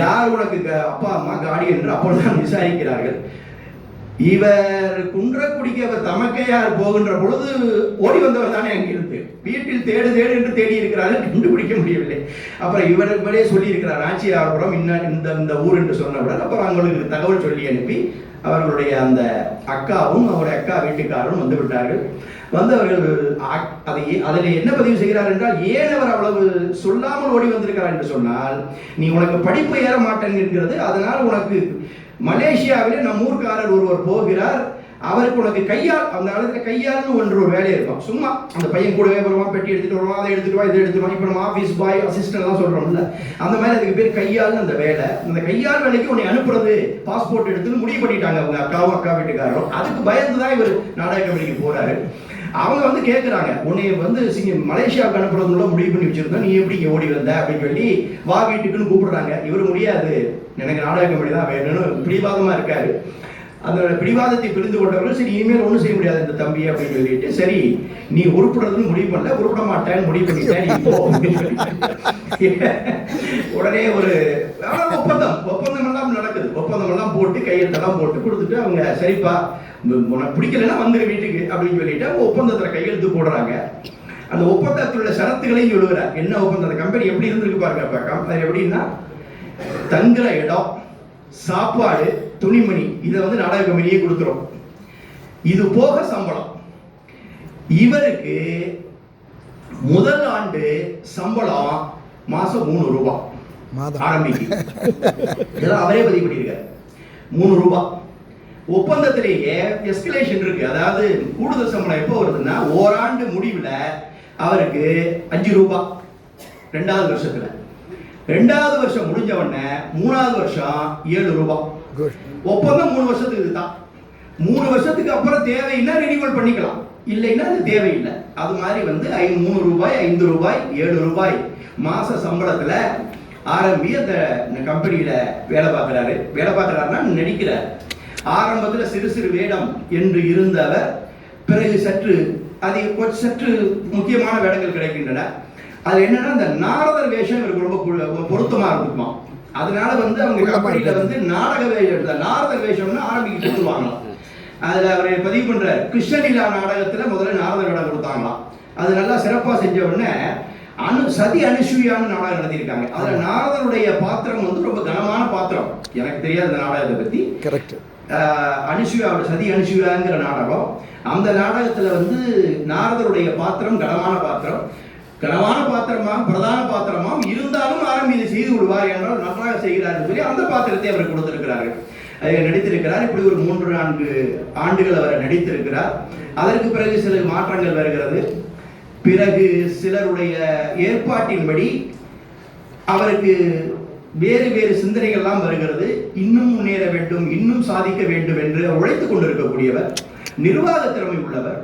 யார் உனக்கு அப்பா அம்மா கார்டியன் என்று அப்பொழுதுதான் விசாரிக்கிறார்கள். இவர் குன்றக்குடிக்கு அவர் தமக்கையார் போகின்ற பொழுது ஓடி வந்தவர் தானே அங்கிருந்து. வீட்டில் தேடு தேடு என்று தேடி இருக்கிறார்கள், கண்டுபிடிக்க முடியவில்லை. அப்புறம் இவரே சொல்லி இருக்கிறார், ஆட்சியாளபுரம் இந்த ஊர் என்று சொன்னவுடன் அப்புறம் அவங்களுக்கு தகவல் சொல்லி அனுப்பி அவர்களுடைய அந்த அக்காவும் அவருடைய அக்கா வீட்டுக்காரரும் வந்து விட்டார்கள். வந்தவர்கள் அதில் என்ன பதிவு செய்கிறார் என்றால், ஏன் அவர் அவ்வளவு சொல்லாமல் ஓடி வந்திருக்கிறார் என்று சொன்னால், நீ உனக்கு படிப்பு ஏற மாட்டேங்கிறது, அதனால் உனக்கு மலேசியாவிலே நம் ஊர்க்காரர் ஒருவர் போகிறார், அவருக்கு உனக்கு கையால், அந்த காலத்தில் கையால்னு ஒரு வேலை இருக்கும். சும்மா அந்த பையன் கூடவே வருவான், பெட்டி எடுத்துட்டு வருவான், அதை எடுத்துட்டு வா, இதை எடுத்துட்டு வா. இப்போ நம்ம ஆஃபீஸ் பாய் அசிஸ்டன்ட்லாம் சொல்கிறோம்ல, அந்த மாதிரி அதுக்கு பேர் கையால்னு அந்த வேலை. அந்த கையால் வேலைக்கு உன்னை அனுப்புறது, பாஸ்போர்ட் எடுத்துன்னு முடிவு பண்ணிட்டாங்க அவங்க அக்காவும் அக்கா வீட்டுக்காரரும். அதுக்கு பயந்து தான் இவர் நாடக கம்பெனிக்கு போறாரு. அவங்க வந்து கேட்குறாங்க, உன்னை வந்து மலேசியாவுக்கு அனுப்புறதுல முடிவு பண்ணி வச்சிருந்தோம், நீ எப்படி இங்கே ஓடி வந்த அப்படின்னு சொல்லி வா வீட்டுக்குன்னு கூப்பிடுறாங்க. இவர் முடியாது, எனக்கு நாடக கம்பெனி தான் வேணும்னு பிடிவாதமாக இருக்காரு. அந்த பிடிவாதத்தை புரிந்து கொண்டவர்கள் சரி இனிமேல் ஒன்றும் செய்ய முடியாது இந்த தம்பி அப்படின்னு சொல்லிட்டு, சரி நீ உருப்படுறதுன்னு முடிவு பண்ணல, உருப்பட மாட்டேன்னு முடிவு பண்ணிட்டேன், இப்போ உடனே ஒரு ஒப்பந்தம் எல்லாம் நடக்குது. ஒப்பந்தம் எல்லாம் போட்டு கையெழுத்தெல்லாம் போட்டு கொடுத்துட்டு அவங்க சரிப்பா உனக்கு பிடிக்கலன்னா வந்துரு வீட்டுக்கு அப்படின்னு சொல்லிட்டு அவங்க ஒப்பந்தத்தில் கையெழுத்து போடுறாங்க. அந்த ஒப்பந்தத்தில் உள்ள சரத்துகளையும் சொல்லுகிறார். என்ன ஒப்பந்தம், அந்த கம்பெனி எப்படி இருந்திருக்கு பாருங்க. எப்படின்னா, தங்குற இடம், சாப்பாடு, துணிமணி, இதை வந்து நாடக கம்பெனியே கொடுத்துரும். இது போக சம்பளம். இவருக்கு முதல் ஆண்டு சம்பளம் மாசம் 3 ரூபாய் ஆரம்பிக்கு. இதெல்லாம் அவரே பதிவு பண்ணியிருக்காரு. 3 ரூபாய். ஒப்பந்தத்திலேயே எஸ்கலேஷன் இருக்கு. அதாவது கூடுதல் சம்பளம் எப்போ வருதுன்னா, ஓராண்டு முடிவில் அவருக்கு 5 ரூபாய் 2வது வருஷத்துல, 2வது வருஷம் முடிஞ்ச உடனே 3வது வருஷம் 7 ரூபாய். ஒப்பந்தம் 3 வருஷத்துக்கு தான். 3 வருஷத்துக்கு அப்புறம் தேவையில்லை ரினிவல் பண்ணிக்கலாம், இல்லைன்னா அது தேவையில்லை. அது மாதிரி வந்து 3 ரூபாய் 5 ரூபாய் 7 ரூபாய் மாச சம்பளத்துல ஆரம்பி அந்த கம்பெனியில வேலை பார்க்கிறாருன்னா நடிக்கிறார். ஆரம்பத்தில் சிறு சிறு வேடம் என்று இருந்தவர் பிறகு சற்று முக்கியமான வேடங்கள் கிடைக்கின்றன. அது என்னன்னா, இந்த நாரதர் வேஷம் இவருக்கு ரொம்ப பொருத்தமா இருக்குமா. அதனால வந்து அவங்க கம்பெனியில வந்து நாடக வேஷம், நாரதர் வேஷம்னு ஆரம்பிக்கிட்டு கொடுத்துருவாங்க. அதுல அவர் பதிவு பண்றாரு, கிருஷ்ணலீலா நாடகத்துல முதல்ல நாரதர் வேடம் கொடுத்தாங்களாம். அது நல்லா சிறப்பா செஞ்ச உடனே சதி அனுசூயான்னு நாடகம் நடத்தியிருக்காங்க. அதுல நாரதருடைய பாத்திரம் வந்து ரொம்ப கனமான பாத்திரம். எனக்கு தெரியாது இந்த நாடகத்தை பத்தி. கரெக்ட். சதி அனுசூயாங்கிற நாடகம். அந்த நாடகத்துல வந்து நாரதருடைய பாத்திரம் கனமான பாத்திரமாம், பிரதான பாத்திரமாம் இருந்தாலும் ஆரம்பி இதை செய்து விடுவார் என்றால் நன்றாக செய்கிறார் சொல்லி அந்த பாத்திரத்தை அவர் கொடுத்திருக்கிறார்கள். நடித்திருக்கிறார். இப்படி ஒரு 3-4 ஆண்டுகள் அவர் நடித்திருக்கிறார். அதற்கு பிறகு சில மாற்றங்கள் வருகிறது. பிறகு சிலருடைய ஏற்பாட்டின்படி அவருக்கு வேறு வேறு சிந்தனைகள்லாம் வருகிறது. இன்னும் முன்னேற வேண்டும், இன்னும் சாதிக்க வேண்டும் என்று உழைத்துக் கொண்டிருக்கக்கூடியவர், நிர்வாக திறமை உள்ளவர்.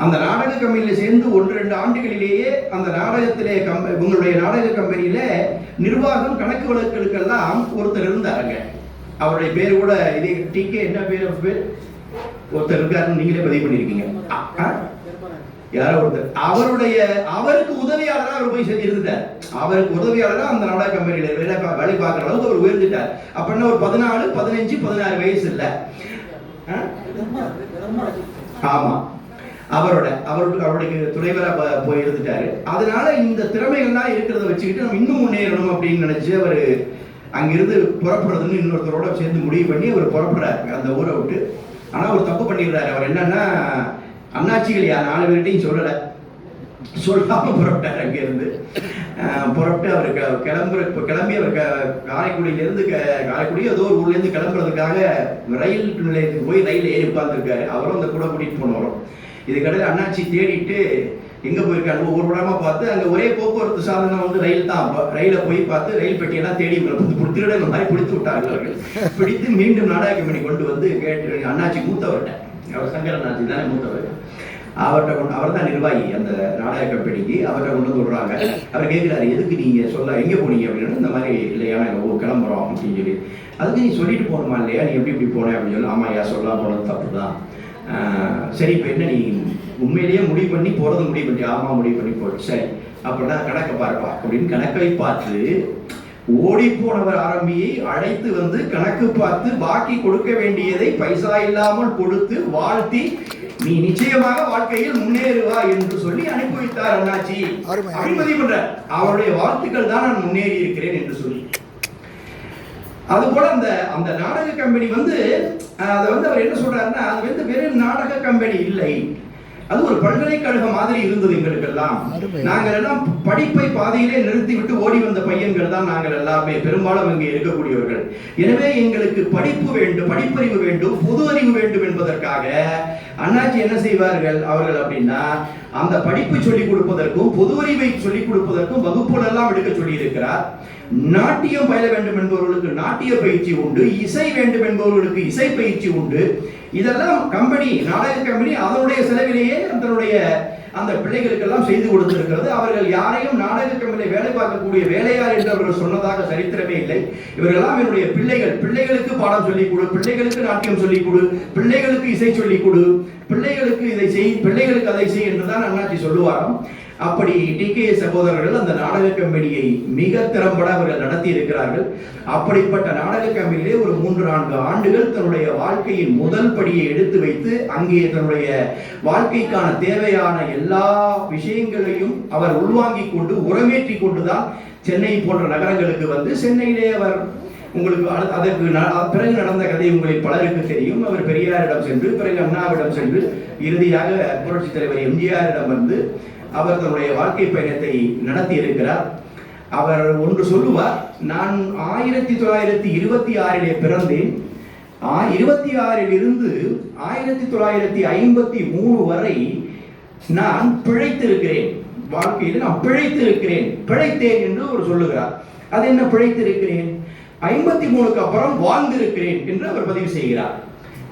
அந்த நாடக கம்பெனியில் சேர்ந்து 1-2 ஆண்டுகளிலேயே அந்த நாடகத்திலே உங்களுடைய நாடக கம்பெனியில நிர்வாகம் கணக்கு வழக்குகளுக்கெல்லாம் ஒருத்தர் இருந்தாருங்க. அவருடைய பேர் கூட இதே டிகே, என்ன பேர் ஒருத்தர் இருக்காருன்னு நீங்களே பதிவு பண்ணியிருக்கீங்க. யாரோ ஒருத்தர் அவருக்கு உதவியாளராக அவர் போய் இருந்துட்டார். அவருக்கு உதவியாளராக அந்த நாடக கம்பெனியில வேலை பார்க்குற அளவுக்கு அவர் உயர்ந்துட்டார். அப்படின்னா ஒரு 14, 15, 16 வயசு இல்லை. ஆமா, அவருடைய துணைவராக போய் இருந்துட்டாரு. அதனால இந்த திறமைகள்லாம் இருக்கிறத வச்சுக்கிட்டு நம்ம இன்னும் முன்னேறணும் அப்படின்னு நினைச்சு அவர் அங்கிருந்து புறப்படுறதுன்னு இன்னொருத்தரோட சேர்ந்து முடிவு பண்ணி அவர் புறப்படுறாரு அந்த ஊரை விட்டு. ஆனா ஒரு தப்பு பண்ணிடுறாரு. அவர் என்னன்னா, அண்ணாச்சிகள் 4 பேர்கிட்டையும் சொல்லாம புறப்பட்டார். அங்கிருந்து புறப்பட்டு அவர் கிளம்பி அவர் காரைக்குடியிலேருந்து காரைக்குடி ஏதோ ஒரு ஊர்லேருந்து கிளம்புறதுக்காக ரயில் நிலையத்துக்கு போய் ரயில் ஏறி உட்கார்ந்துருக்காரு. அவரும் அந்த கூட கூட்டிகிட்டு போனவரும். இதுக்கடையில் அண்ணாச்சி தேடிட்டு எங்கே போயிருக்காங்க ஒவ்வொரு இடமா பார்த்து அங்கே ஒரே போக்குவரத்து சாதனம் வந்து ரயில் தான். ரயிலை போய் பார்த்து ரயில் பெட்டியெல்லாம் தேடி திருடங்க மாதிரி பிடித்து விட்டார்கள் அவர்கள். பிடித்து மீண்டும் நாடக கம்பெனி கொண்டு வந்து கேட்டு அண்ணாச்சி மூத்தவர்கிட்ட, அவர் சங்கர அண்ணாச்சி தானே மூத்தவர், அவர்கிட்ட கொண்டு, அவர் தான் நிர்வாகி அந்த நாடக கம்பெனிக்கு, அவர்கிட்ட கொண்டு வந்து விடுறாங்க. அவர் கேட்குறாரு, எதுக்கு நீங்கள் சொல்ல எங்கே போனீங்க அப்படின்னு. இந்த மாதிரி இல்லையா நாங்கள் கிளம்புறோம் அப்படின்னு சொல்லி. அதுக்கு நீ சொல்லிட்டு போகணுமா இல்லையா, நீ எப்படி இப்படி போனேன் அப்படின்னு சொல்லி. ஆமாம் ஐயா, சொல்லாம போனது தப்பு தான். சரி, இப்போ என்ன நீ உண்மையிலேயே முடிவு பண்ணி போகிறது முடிவு பண்ணி? ஆமாம், முடிவு பண்ணி போடு. சரி, அப்படின்னா கணக்கை பாருப்பா அப்படின்னு கணக்கை பார்த்து ஓடி போனவர் ஆரம்பியை அழைத்து வந்து கணக்கு பார்த்து பாக்கி கொடுக்க வேண்டியதை பைசா இல்லாமல் கொடுத்து வாழ்த்தி நீ நிச்சயமாக வாழ்க்கையில் முன்னேறுவா என்று சொல்லி அனுப்பி வைத்தார் அண்ணாச்சி. அனுமதி பண்ற அவருடைய வாழ்த்துக்கள் தான் நான் முன்னேறி இருக்கிறேன் என்று சொல்லி. அதுபோல அந்த நாடக கம்பெனி வந்து அதை வந்து அவர் என்ன சொல்றாருன்னா, அது வந்து வெறும் நாடக கம்பெனி இல்லை, அது ஒரு பல்கலைக்கழகம் மாதிரி இருந்தது எங்களுக்கெல்லாம். நாங்கள் எல்லாம் படிப்பை பாதையிலே நிறுத்திவிட்டு ஓடி வந்த பையன்கள் தான் நாங்கள் எல்லாமே, பெரும்பாலும் இங்கே இருக்கக்கூடியவர்கள். எனவே எங்களுக்கு படிப்பு வேண்டும், படிப்பறிவு வேண்டும், பொது அறிவு வேண்டும் என்பதற்காக அண்ணாச்சி என்ன செய்வார்கள் அவர்கள் அப்படின்னா, அந்த படிப்பு சொல்லிக் கொடுப்பதற்கும் பொது அறிவை சொல்லிக் கொடுப்பதற்கும் வகுப்புகள் எல்லாம் எடுக்க சொல்லி இருக்கிறார். நாட்டியம் பயில வேண்டும் என்பவர்களுக்கு நாட்டிய பயிற்சி உண்டு, இசை வேண்டும் என்பவர்களுக்கு இசை பயிற்சி உண்டு. இதெல்லாம் கம்பெனி, நாடக கம்பெனி அதனுடைய செலவிலேயே அதனுடைய அந்த பிள்ளைகளுக்கெல்லாம் செய்து கொடுத்திருக்கிறது. அவர்கள் யாரையும் நாடக கம்பெனியில் வேலை பார்க்கக்கூடிய வேலையார் என்று அவர்கள் சொன்னதாக சரித்திரமே இல்லை. இவர்களெல்லாம் என்னுடைய பிள்ளைகள், பிள்ளைகளுக்கு பாடம் சொல்லிக் கொடு, பிள்ளைகளுக்கு நாட்டியம் சொல்லிக் கொடு, பிள்ளைகளுக்கு இசை சொல்லிக் கொடு, பிள்ளைகளுக்கு இதை செய், பிள்ளைகளுக்கு அதை செய் என்றுதான் அண்ணாச்சி சொல்லுவாராம். அப்படி டிகே சகோதரர்கள் அந்த நாடக கம்பெனியை மிக திறம்பட அவர்கள் நடத்தி இருக்கிறார்கள். அப்படிப்பட்ட நாடக கம்பெனியிலே ஒரு 3-4 ஆண்டுகள் தன்னுடைய வாழ்க்கையின் முதல் படியை எடுத்து வைத்து அங்கே தன்னுடைய வாழ்க்கைக்கான தேவையான எல்லா விஷயங்களையும் அவர் உள்வாங்கிக் கொண்டு உரமேற்றி கொண்டுதான் சென்னை போன்ற நகரங்களுக்கு வந்து, சென்னையிலே அவர் உங்களுக்கு அதற்கு பிறகு நடந்த கதை உங்களை பலருக்கு தெரியும். அவர் பெரியாரிடம் சென்று, பிறகு அண்ணாவிடம் சென்று, இறுதியாக புரட்சி தலைவர் எம்ஜிஆரிடம் வந்து அவர் தன்னுடைய வாழ்க்கை பயணத்தை நடத்தி இருக்கிறார். அவர் ஒன்று சொல்லுவார், நான் 1926 பிறந்தேன், 26 இருந்து 1953 வரை நான் பிழைத்திருக்கிறேன், வாழ்க்கையில் நான் பிழைத்திருக்கிறேன், பிழைத்தேன் என்று அவர் சொல்லுகிறார். அது என்ன பிழைத்திருக்கிறேன்? 53க்கு அப்புறம் வாழ்ந்திருக்கிறேன் என்று அவர் பதிவு செய்கிறார்.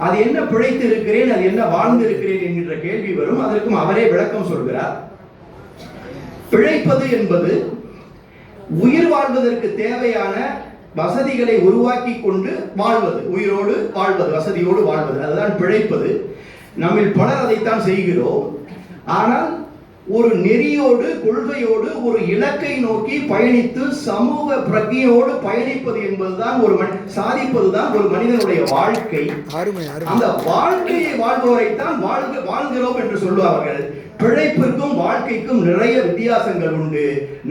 அது என்ன பிழைத்திருக்கிறேன், அது என்ன வாழ்ந்திருக்கிறேன் என்கின்ற கேள்வி வரும். அதற்கும் அவரே விளக்கம் சொல்கிறார். பிழைப்பது என்பது உயிர் வாழ்வதற்கு தேவையான வசதிகளை உருவாக்கி கொண்டு வாழ்வது, உயிரோடு வாழ்வது, வசதியோடு வாழ்வது, அதுதான் பிழைப்பது. நம்மில் பலர் அதைத்தான் செய்கிறோம். ஆனால் ஒரு நெறியோடு, கொள்கையோடு, ஒரு இலக்கை நோக்கி பயணித்து சமூக பிரக்ஞையோடு பயணிப்பது என்பதுதான் சாதிப்பதுதான் ஒரு மனிதனுடைய வாழ்க்கை. அந்த வாழ்க்கையை வாழ்பவரைத்தான் வாழ்கிறோம் என்று சொல்லுவார்கள். பிழைப்பிற்கும் வாழ்க்கைக்கும் நிறைய வித்தியாசங்கள் உண்டு.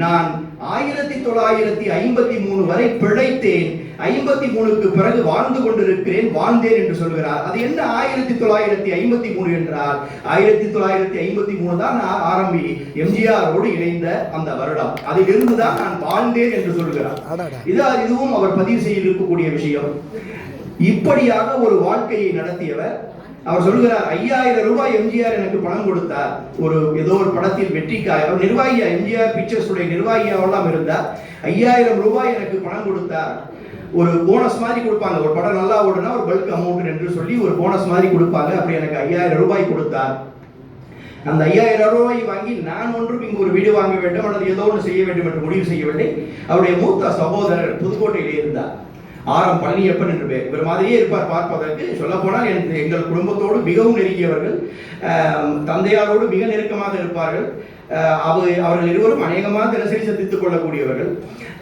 நான் 1953 வரை பிழைத்தேன், 53க்கு பிறகு வாழ்ந்து கொண்டிருக்கிறேன், வாழ்ந்தேன் என்று சொல்கிறார். அது என்ன 1953 என்றால், 1953 தான் ஆரம்பி எம்ஜிஆரோடு இணைந்த அந்த வருடம். அதிலிருந்து தான் நான் வாழ்ந்தேன் என்று சொல்கிறார். இதுவும் அவர் பதிவு செய்திருக்கக்கூடிய விஷயம். இப்படியாக ஒரு வாழ்க்கையை நடத்தியவர். அவர் சொல்கிறார், 5000 ரூபாய் எம்ஜிஆர் எனக்கு பணம் கொடுத்தார். ஏதோ ஒரு படத்தில் வெற்றிக்காய், அவர் நிர்வாகியா, எம்ஜிஆர் பிக்சர்ஸ் உடைய நிர்வாகியாவெல்லாம் இருந்தார். 5000 ரூபாய் எனக்கு பணம் கொடுத்தார். ஒரு போனஸ் மாதிரி கொடுப்பாங்க, ஒரு படம் நல்லா ஓடுனா ஒரு பல்க் அமௌண்ட் என்று சொல்லி ஒரு போனஸ் மாதிரி கொடுப்பாங்க. அப்படி எனக்கு 5000 ரூபாய் கொடுத்தார். அந்த 5000 ரூபாய் வாங்கி நான் ஒன்றும் இங்கு ஒரு வீடு வாங்க வேண்டும் அல்லது ஏதோ ஒன்று செய்ய வேண்டும் என்று முடிவு செய்யவில்லை. அவருடைய மூத்த சகோதரர் புதுக்கோட்டையிலே இருந்தார், ஆரம் பழனியப்பன் என்று பேர். இவர் மாதிரியே இருப்பார் பார்ப்பதற்கு. சொல்ல போனால் எங்கள் குடும்பத்தோடு மிகவும் நெருங்கியவர்கள், தந்தையாரோடு மிக நெருக்கமாக இருப்பார்கள். அவர்கள் இருவரும் அநேகமாக தினசரி சந்தித்துக் கொள்ளக்கூடியவர்கள்.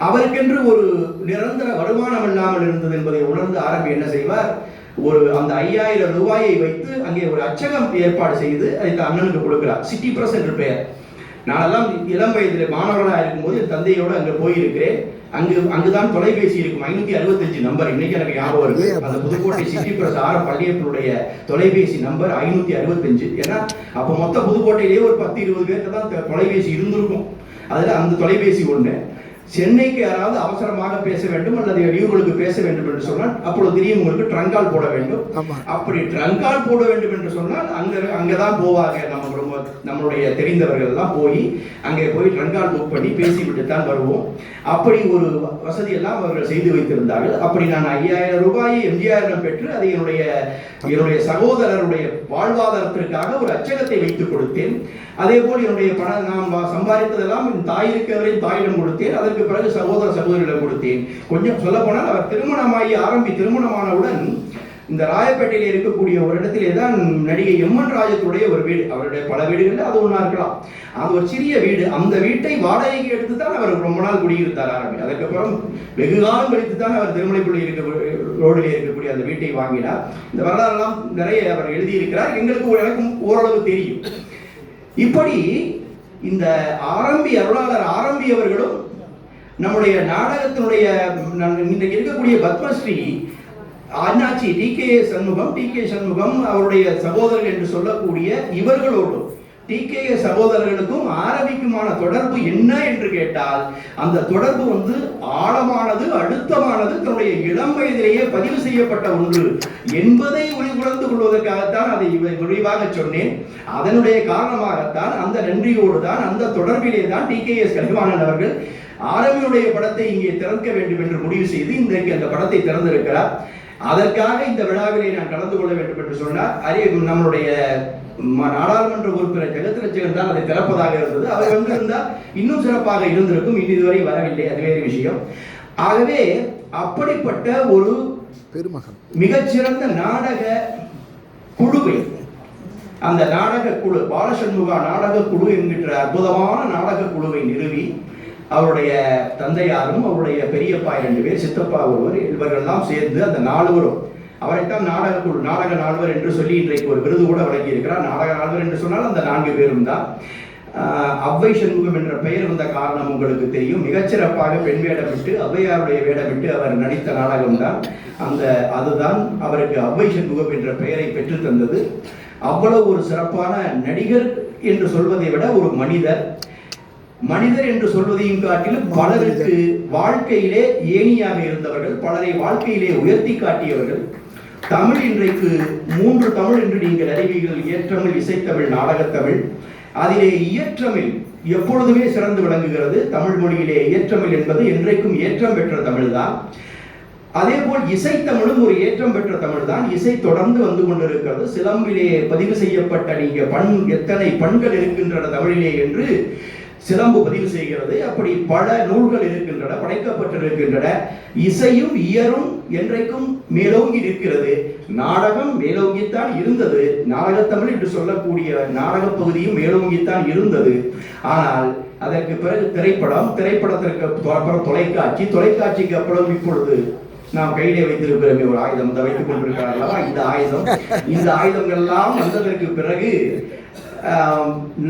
அவருக்கென்று ஒரு நிரந்தர வருமானம் இல்லாமல் இருந்தது என்பதை உணர்ந்து ஆரம்பி என்ன செய்வார், அந்த 5000 ரூபாயை வைத்து அங்கே ஒரு அச்சகம் ஏற்பாடு செய்து அதை அண்ணனுக்கு கொடுக்கிறார். சிட்டி பிரஸ் என்று பெயர். நானெல்லாம் இளம் வயதில் மாணவர்களாக இருக்கும்போது என் தந்தையோடு அங்கே போயிருக்கிறேன். அங்குதான் தொலைபேசி இருக்கும், 565 நம்பர். இன்னைக்கு எனக்கு ஞாபகம் இருக்கு. அந்த புதுக்கோட்டை சிட்டி பிரஸ் ஆர் பள்ளியப்பனுடைய தொலைபேசி நம்பர் 565. ஏன்னா அப்போ மொத்த புதுக்கோட்டையிலேயே ஒரு 10-20 பேருக்கு தான் தொலைபேசி இருந்திருக்கும். அதில் அந்த தொலைபேசி ஒன்று. சென்னைக்கு யாராவது அவசரமாக பேச வேண்டும் அல்லது வெளியூர்களுக்கு பேச வேண்டும் என்று சொன்னால் அப்பொழுது தெரியும் உங்களுக்கு ட்ரங்கால் போட வேண்டும். அப்படி ட்ரங்கால் போட வேண்டும் என்று சொன்னால் அங்கதான் போவாங்க. நம்மளுடைய தெரிந்தவர்கள் எல்லாம் அங்கே போய் ட்ரங்கால் புக் பண்ணி பேசிவிட்டு தான் வருவோம். அப்படி ஒரு வசதி எல்லாம் அவர்கள் செய்து வைத்திருந்தார்கள். அப்படி நான் 5000 ரூபாயை எம்ஜிஆரிடம் பெற்று அதை என்னுடைய சகோதரருடைய வாழ்வாதாரத்திற்காக ஒரு அச்சகத்தை வைத்துக் கொடுத்தேன். அதே போல் என்னுடைய பணம் நான் சம்பாதித்ததெல்லாம் என் தாய் இருக்கிறவரை தாயிடம் கொடுத்தேன். அதற்கு பிறகு சகோதர சகோதரியிடம் கொடுத்தேன். கொஞ்சம் சொல்ல போனால் அவர் திருமணமானவுடன் இந்த ராயப்பேட்டையில் இருக்கக்கூடிய ஒரு இடத்திலே தான் நடிகை எம்என் ராஜத்துடைய ஒரு வீடு, அவருடைய பல வீடுகளில் அது ஒன்றா இருக்கலாம், அது ஒரு சிறிய வீடு. அந்த வீட்டை வாடகைக்கு எடுத்து தான் அவர் ரொம்ப நாள் குடியிருந்தார் ஆரம்பி. அதுக்கப்புறம் வெகு காலம் கழித்து தான் அவர் திருமலைப்பள்ளி ரோடில் இருக்கக்கூடிய அந்த வீட்டை வாங்கினார். இந்த வரலாறுலாம் நிறைய அவர் எழுதியிருக்கிறார். எனக்கும் ஓரளவு தெரியும். இப்படி இந்த அருளாளர் ஆரம்பி அவர்களும் நம்முடைய நாடகத்தினுடைய இன்றைக்கு இருக்கக்கூடிய பத்மஸ்ரீ அண்ணாச்சி டி கே சண்முகம் அவருடைய சகோதரர்கள் என்று சொல்லக்கூடிய இவர்களோடு டி கே சகோதரர்களுக்கும் ஆரம்பிக்குமான தொடர்பு என்ன என்று கேட்டால் அந்த தொடர்பு ஆழமானது, அழுத்தமானது, தன்னுடைய இளம் வயதிலேயே பதிவு செய்யப்பட்ட ஒன்று என்பதை உணர்ந்து கொள்வதற்காகத்தான் அதை விரிவாக சொன்னேன். அதனுடைய காரணமாகத்தான் அந்த நன்றியோடு தான் அந்த தொடர்பிலே தான் டி கே எஸ் கலைவாணன் அவர்கள் ஆரம்பியுடைய படத்தை இங்கே திறக்க வேண்டும் என்று முடிவு செய்து இன்றைக்கு அந்த படத்தை திறந்திருக்கிறார். அதற்காக இந்த விழாவிலே நான் கலந்து கொள்ள வேண்டும் என்று சொன்னார். நம்மளுடைய நாடாளுமன்ற உறுப்பினர் ஜெகத்ரட்சகன் தான் அதை திறப்பதாக இருந்தது. அவர் வந்திருந்தால் இன்னும் சிறப்பாக இருந்திருக்கும். இதுவரை வரவில்லை, அது வேறு விஷயம். ஆகவே அப்படிப்பட்ட ஒரு மிகச்சிறந்த நாடக குழுவை, அந்த நாடக குழு பாலசண்முகா நாடக குழு என்கின்ற அற்புதமான நாடக குழுவை நிறுவி அவருடைய தந்தையாரும் அவருடைய பெரியப்பா 2 பேர், சித்தப்பா ஒருவர், இவர்களெல்லாம் சேர்ந்து அந்த 4 பேரும் அவரைத்தான் நாடக நால்வர் என்று சொல்லி இன்றைக்கு ஒரு விருது கூட வழங்கி இருக்கிறார். நாடக நால்வர் என்று சொன்னால் அந்த 4 பேரும் தான். அவ்வை சண்முகம் என்ற பெயர் வந்த காரணம் உங்களுக்கு தெரியும். மிகச்சிறப்பாக பெண் வேடமிட்டு ஔவையாருடைய வேடமிட்டு அவர் நடித்த நாடகம் தான் அதுதான் அவருக்கு அவ்வை சண்முகம் என்ற பெயரை பெற்று தந்தது. அவ்வளவு ஒரு சிறப்பான நடிகர் என்று சொல்வதை விட ஒரு மனிதர் என்று சொல்வதையும் காட்டிலும் பலருக்கு வாழ்க்கையிலே ஏணியாக இருந்தவர்கள், பலரை வாழ்க்கையிலே உயர்த்தி காட்டியவர்கள். தமிழ் இன்றைக்கு 3 தமிழ் என்று நீங்கள் அறிவீர்கள். இயற்றமிழ், இசைத்தமிழ், நாடகத்தமிழ். அதிலே இயற்றமிழ் எப்பொழுதுமே சிறந்து விளங்குகிறது. தமிழ் மொழியிலே இயற்றமிழ் என்பது என்றைக்கும் ஏற்றம் பெற்ற தமிழ் தான். அதே போல் இசைத்தமிழும் ஒரு ஏற்றம் பெற்ற தமிழ் தான். இசை தொடர்ந்து வந்து கொண்டிருக்கிறது. சிலம்பிலே பதிவு செய்யப்பட்ட எத்தனை பண்கள் இருக்கின்றன தமிழிலே என்று சிலம்பு பதிவு செய்கிறது. அப்படி பல நூல்கள் இருக்கின்றன, படைக்கப்பட்டிருக்கின்றன. இசையும் இயரும் என்றைக்கும் மேலோங்கி நிற்கிறது. நாடகம் மேலோங்கித்தான் இருந்தது. நாடகத்தமிழ் என்று சொல்லக்கூடிய நாடக பகுதியும் மேலோங்கித்தான் இருந்தது. ஆனால் அதற்கு பிறகு திரைப்படத்திற்கு அப்புறம் தொலைக்காட்சிக்கு அப்புறம் இப்பொழுது நாம் கையிலே வைத்திருக்கிறோமே ஒரு ஆயுதம், வைத்துக் கொண்டிருக்கிறார்களா இந்த ஆயுதங்கள் எல்லாம் வந்ததற்கு பிறகு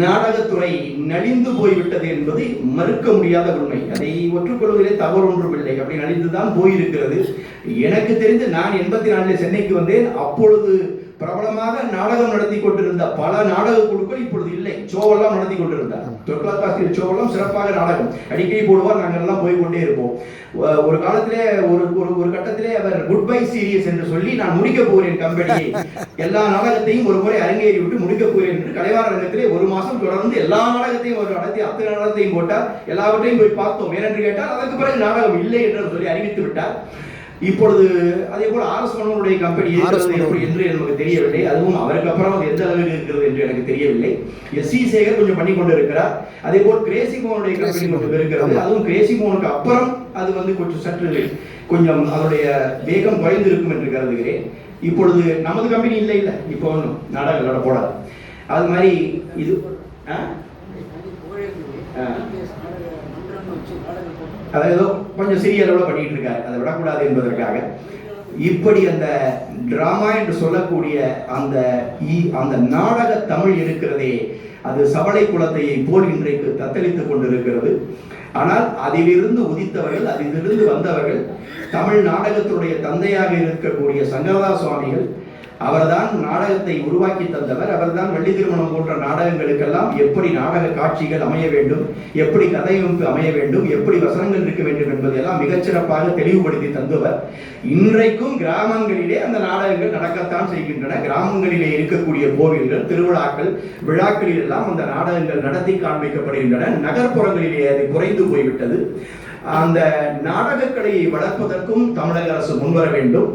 நாடகத்துறை நலிந்து போய்விட்டது என்பது மறுக்க முடியாத உண்மை. அதை ஒற்றுக்கொள்வதிலே தவறு ஒன்றும் இல்லை. அப்படி நலிந்துதான் போயிருக்கிறது. எனக்கு தெரிந்து நான் 84 சென்னைக்கு வந்தேன். அப்பொழுது பிரபலமாக நாடகம் நடத்தி கொண்டிருந்த பல நாடக குழுக்கள் இப்பொழுது இல்லை. ஷோவெல்லாம் நடத்தி கொண்டிருந்தார். தொற்காசிரியர் ஷோவெல்லாம் சிறப்பாக நாடகம் அடிக்கடி போடுவார். நாங்கள் எல்லாம் போய் கொண்டே இருப்போம். ஒரு காலத்திலே ஒரு கட்டத்திலே அவர் குட் பை சீரியஸ் என்று சொல்லி நான் முடிக்க போகிறேன் கம்பெனியை, எல்லா நாடகத்தையும் ஒரு முறை அரங்கேறி விட்டு முடிக்க போகிறேன் என்று கலைவாணர் அரங்கத்திலே 1 மாசம் தொடர்ந்து எல்லா நாடகத்தையும் ஒரு நடத்தி அத்தனை நாடகத்தையும் போட்டார். எல்லாவற்றையும் போய் பார்த்தோம். ஏனென்று கேட்டால் அதற்கு பிறகு நாடகம் இல்லை என்று சொல்லி அறிவித்து விட்டார். இப்பொழுது அதே போல ஆர்எஸ் மனோனுடைய கம்பெனி இருக்கிறது எப்படி என்று எனக்கு தெரியவில்லை. அதுவும் அவருக்கு அப்புறம் அது எந்த அளவில் இருக்கிறது என்று எனக்கு தெரியவில்லை. எஸ்.சி. சேகர் கொஞ்சம் பண்ணி கொண்டு இருக்கிறார். அதே போல் கிரேசி மோகனுடைய கம்பெனி கொஞ்சம் இருக்கிறது. அதுவும் கிரேசி மோகனுக்கு அப்புறம் அது கொஞ்சம் சற்று கொஞ்சம் அதனுடைய வேகம் குறைந்து இருக்கும் என்று கருதுகிறேன். இப்பொழுது நமது கம்பெனி இல்லை இப்போ ஒன்றும் நாடகம் போடாது. அது மாதிரி இது அதை ஏதோ கொஞ்சம் சிறிய அளவில் பண்ணிட்டு இருக்காரு. அதை விடக்கூடாது என்பதற்காக இப்படி அந்த டிராமா என்று சொல்லக்கூடிய அந்த நாடக தமிழ் இருக்கிறதே, அது சவளை குலத்தையை போல் இன்றைக்கு தத்தளித்துக் கொண்டிருக்கிறது. ஆனால் அதிலிருந்து உதித்தவர்கள், அதிலிருந்து வந்தவர்கள் தமிழ் நாடகத்தினுடைய தந்தையாக இருக்கக்கூடிய சங்கரதாஸ் சுவாமிகள், அவர்தான் நாடகத்தை உருவாக்கி தந்தவர். அவர்தான் வள்ளி திருமணம் போன்ற நாடகங்களுக்கெல்லாம் எப்படி நாடக காட்சிகள் அமைய வேண்டும், எப்படி கதையமைப்பு அமைய வேண்டும், எப்படி வசனங்கள் இருக்க வேண்டும் என்பதையெல்லாம் மிகச்சிறப்பாக தெளிவுபடுத்தி தந்தவர். இன்றைக்கும் கிராமங்களிலே அந்த நாடகங்கள் நடக்கத்தான் செய்கின்றன. கிராமங்களிலே இருக்கக்கூடிய கோவில்கள், திருவிழாக்கள், விழாக்களில் எல்லாம் அந்த நாடகங்கள் நடத்தி காண்பிக்கப்படுகின்றன. நகர்ப்புறங்களிலே அது குறைந்து போய்விட்டது. அந்த நாடகக்கலையை வளர்ப்பதற்கும் தமிழக அரசு முன்வர வேண்டும்.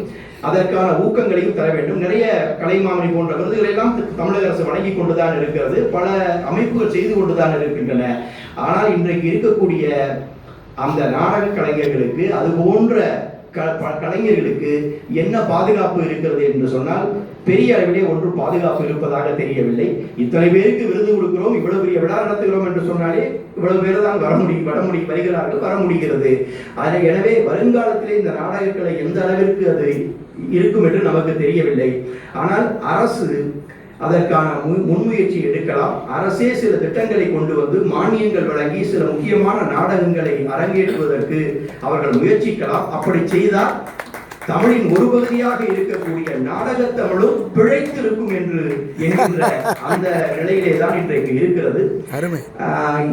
அதற்கான ஊக்கங்களையும் தர வேண்டும். நிறைய கலைமாமணி போன்ற விருதுகளை எல்லாம் தமிழக அரசு வழங்கி கொண்டுதான் இருக்கிறது. பல அமைப்புகள் செய்து கொண்டுதான் இருக்கின்றன. ஆனால் இன்றைக்கு இருக்கக்கூடிய அந்த நாடக கலைஞர்களுக்கு, அது போன்ற கலைஞர்களுக்கு என்ன பாதுகாப்பு இருக்கிறது என்று சொன்னால் பெரிய அளவிலே ஒன்று பாதுகாப்பு இருப்பதாக தெரியவில்லை. இத்தனை பேருக்கு விருது கொடுக்கிறோம், இவ்வளவு பெரிய விழா நடத்துகிறோம் என்று சொன்னாலே இவ்வளவு பேர் தான் வருகிறார்கள், வர முடிகிறது. எனவே வருங்காலத்திலே இந்த நாடகக்கலை எந்த அளவிற்கு அது இருக்கும் என்று நமக்கு தெரியவில்லை. ஆனால் அரசு அதற்கான முன்முயற்சி எடுக்கலாம். அரசே சில திட்டங்களை கொண்டு வந்து மானியங்கள் வழங்கி சில முக்கியமான நாடகங்களை அரங்கேற்றுவதற்கு அவர்கள் முயற்சிக்கலாம். அப்படி செய்தால் தமிழின் ஒரு பகுதியாக இருக்கக்கூடிய நாடகத் தமிழும் பிழைத்திருக்கும் என்று என்கின்ற அந்த நிலையிலே தான் இன்றைக்கு இருக்கிறது.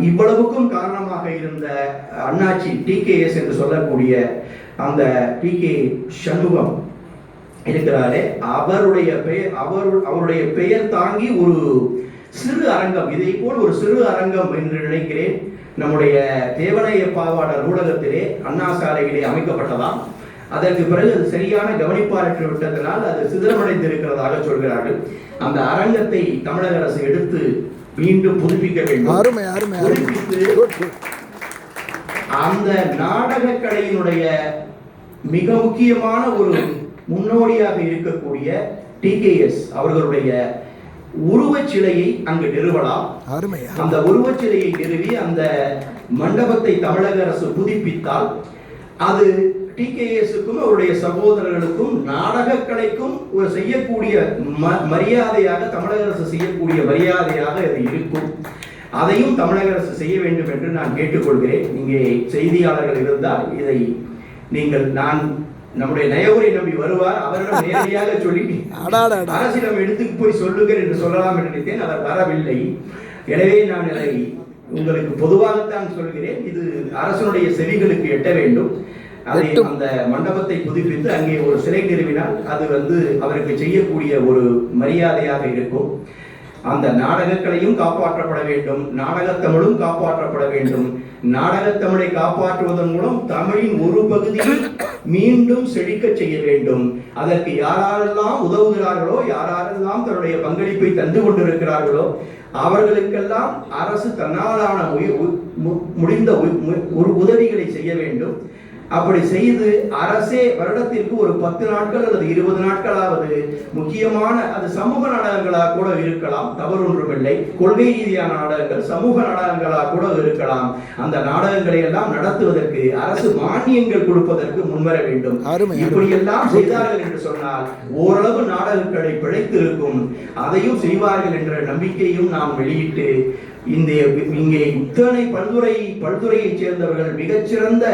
இவ்வளவுக்கும் காரணமாக இருந்த அண்ணாச்சி டிகேஎஸ் என்று சொல்லக்கூடிய அந்த டிகே சண்முகம் இருக்கிறாரே, அவருடைய பெயர் தாங்கி ஒரு சிறு அரங்கம், இதை போல் ஒரு சிறு அரங்கம் என்று நினைக்கிறேன், நம்முடைய தேவனைய பாவாடர் நூலகத்திலே அண்ணா சாலையிலே அமைக்கப்பட்டதாம். அதற்கு பிறகு அது சரியான கவனிப்பாளற்று விட்டதனால் அது சிதிலமடைந்திருக்கிறதாக சொல்கிறார்கள். அந்த அரங்கத்தை தமிழக அரசு எடுத்து மீண்டும் புதுப்பிக்க வேண்டும். புதுப்பித்து அந்த நாடக கலையினுடைய மிக முக்கியமான ஒரு முன்னோடியாக இருக்கக்கூடிய டிகேஎஸ் அவர்களுடைய உருவச்சிலையை அங்கு நிறுவலாம். அந்த உருவச்சிலையை நிறுவி அந்த மண்டபத்தை தமிழக அரசு புதுப்பித்தால் அது டிகேஎஸ்க்கும் அவருடைய சகோதரர்களுக்கும் நாடகக்கலைக்கும் ஒரு செய்யக்கூடிய மரியாதையாக, தமிழக அரசு செய்யக்கூடிய மரியாதையாக அது இருக்கும். அதையும் தமிழக அரசு செய்ய வேண்டும் என்று நான் கேட்டுக்கொள்கிறேன். இங்கே செய்தியாளர்கள் இருந்தால் இதை நீங்கள், நான் நம்முடைய நயவுரை நம்பி வருவார், அவரிடம் நேரடியாக சொல்லி அரசிடம் எடுத்து போய் சொல்லுங்கள் என்று சொல்லலாம் என்று நினைத்தேன். அவர் வரவில்லை. எனவே நான் இதை உங்களுக்கு பொதுவாகத்தான் சொல்கிறேன். இது அரசனுடைய செவிகளுக்கு எட்ட வேண்டும். அதை அந்த மண்டபத்தை புதுப்பித்து அங்கே ஒரு சிலை நிறுவினால் அது அவருக்கு செய்யக்கூடிய ஒரு மரியாதையாக இருக்கும். அந்த நாடகக்கலையும் காப்பாற்றப்பட வேண்டும், நாடகத்தமிழும் காப்பாற்றப்பட வேண்டும். நாடகத்தமிழை காப்பாற்றுவதன் மூலம் தமிழின் ஒரு பகுதியை மீண்டும் செழிக்க செய்ய வேண்டும். அதற்கு யாரெல்லாம் உதவுகிறார்களோ, யாரெல்லாம் தன்னுடைய பங்களிப்பை தந்து கொண்டிருக்கிறார்களோ அவர்களுக்கெல்லாம் அரசு தன்னாலான முடிந்த ஒரு உதவிகளை செய்ய வேண்டும். அப்படி செய்து அரசே வருடத்திற்கு ஒரு 10 நாட்கள் அல்லது 20 நாட்களாவது முக்கியமான, அது சமூக நாடகங்களாக கூட இருக்கலாம், தவறு ஒன்றுமில்லை. கொள்கை ரீதியான நாடகங்கள், சமூக நாடகங்களாக கூட இருக்கலாம். அந்த நாடகங்களை எல்லாம் நடத்துவதற்கு அரசு மானியங்கள் கொடுப்பதற்கு முன்வர வேண்டும். இப்படி எல்லாம் செய்தார்கள் என்று சொன்னால் ஓரளவு நாடகங்களை பிழைத்திருக்கும். அதையும் செய்வார்கள் என்ற நம்பிக்கையும் நாம் வெளியிட்டு, இங்கே இத்தனை பல்துறையைச் சேர்ந்தவர்கள், மிகச்சிறந்த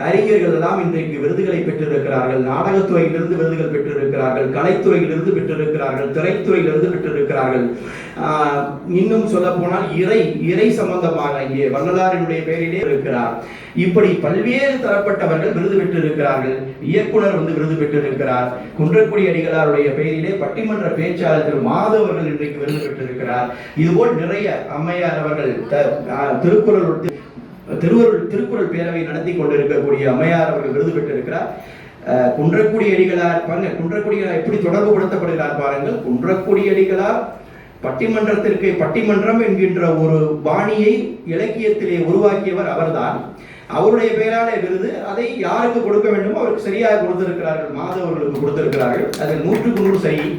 அறிஞர்கள் எல்லாம் இன்றைக்கு விருதுகளை பெற்றிருக்கிறார்கள். நாடகத்துறையிலிருந்து விருதுகள் பெற்றிருக்கிறார்கள், கலைத்துறையிலிருந்து பெற்றிருக்கிறார்கள், திரைத்துறையிலிருந்து பெற்றிருக்கிறார்கள். இன்னும் சொல்ல போனால் இறை சம்பந்தமாக இங்கே வள்ளலாரினுடைய பெயரிலே இருக்கிறார். இப்படி பல்வேறு தரப்பட்டவர்கள் விருது பெற்றிருக்கிறார்கள். இயக்குனர் விருது பெற்றிருக்கிறார். குன்றக்குடி அடிகளாருடைய பெயரிலே பட்டிமன்ற பேச்சாளர் திரு மாதவ அவர்கள் இன்றைக்கு விருது பெற்றிருக்கிறார். இதுபோல் நிறைய அம்மையார் அவர்கள் திருக்குறள் பேரவை நடத்தி கொண்டிருக்கக்கூடிய அம்மையார் அவர்கள் விருது பெற்றிருக்கிறார். குன்றக்குடி அடிகளார் பாருங்க, குன்றக்குடியார் எப்படி தொடர்பு படுத்தப்படுகிறார் பாருங்கள். குன்றக்குடி அடிகளார் பட்டிமன்றம் என்கின்ற ஒரு பாணியை இலக்கியத்திலே உருவாக்கியவர் அவர்தான். அவருடைய பெயராலே விருது, அதை யாருக்கு கொடுக்க வேண்டுமோ அவருக்கு சரியாக கொடுத்திருக்கிறார்கள். மாதவர்களுக்கு கொடுத்திருக்கிறார்கள். அதில் 100க்கு 100 சரி.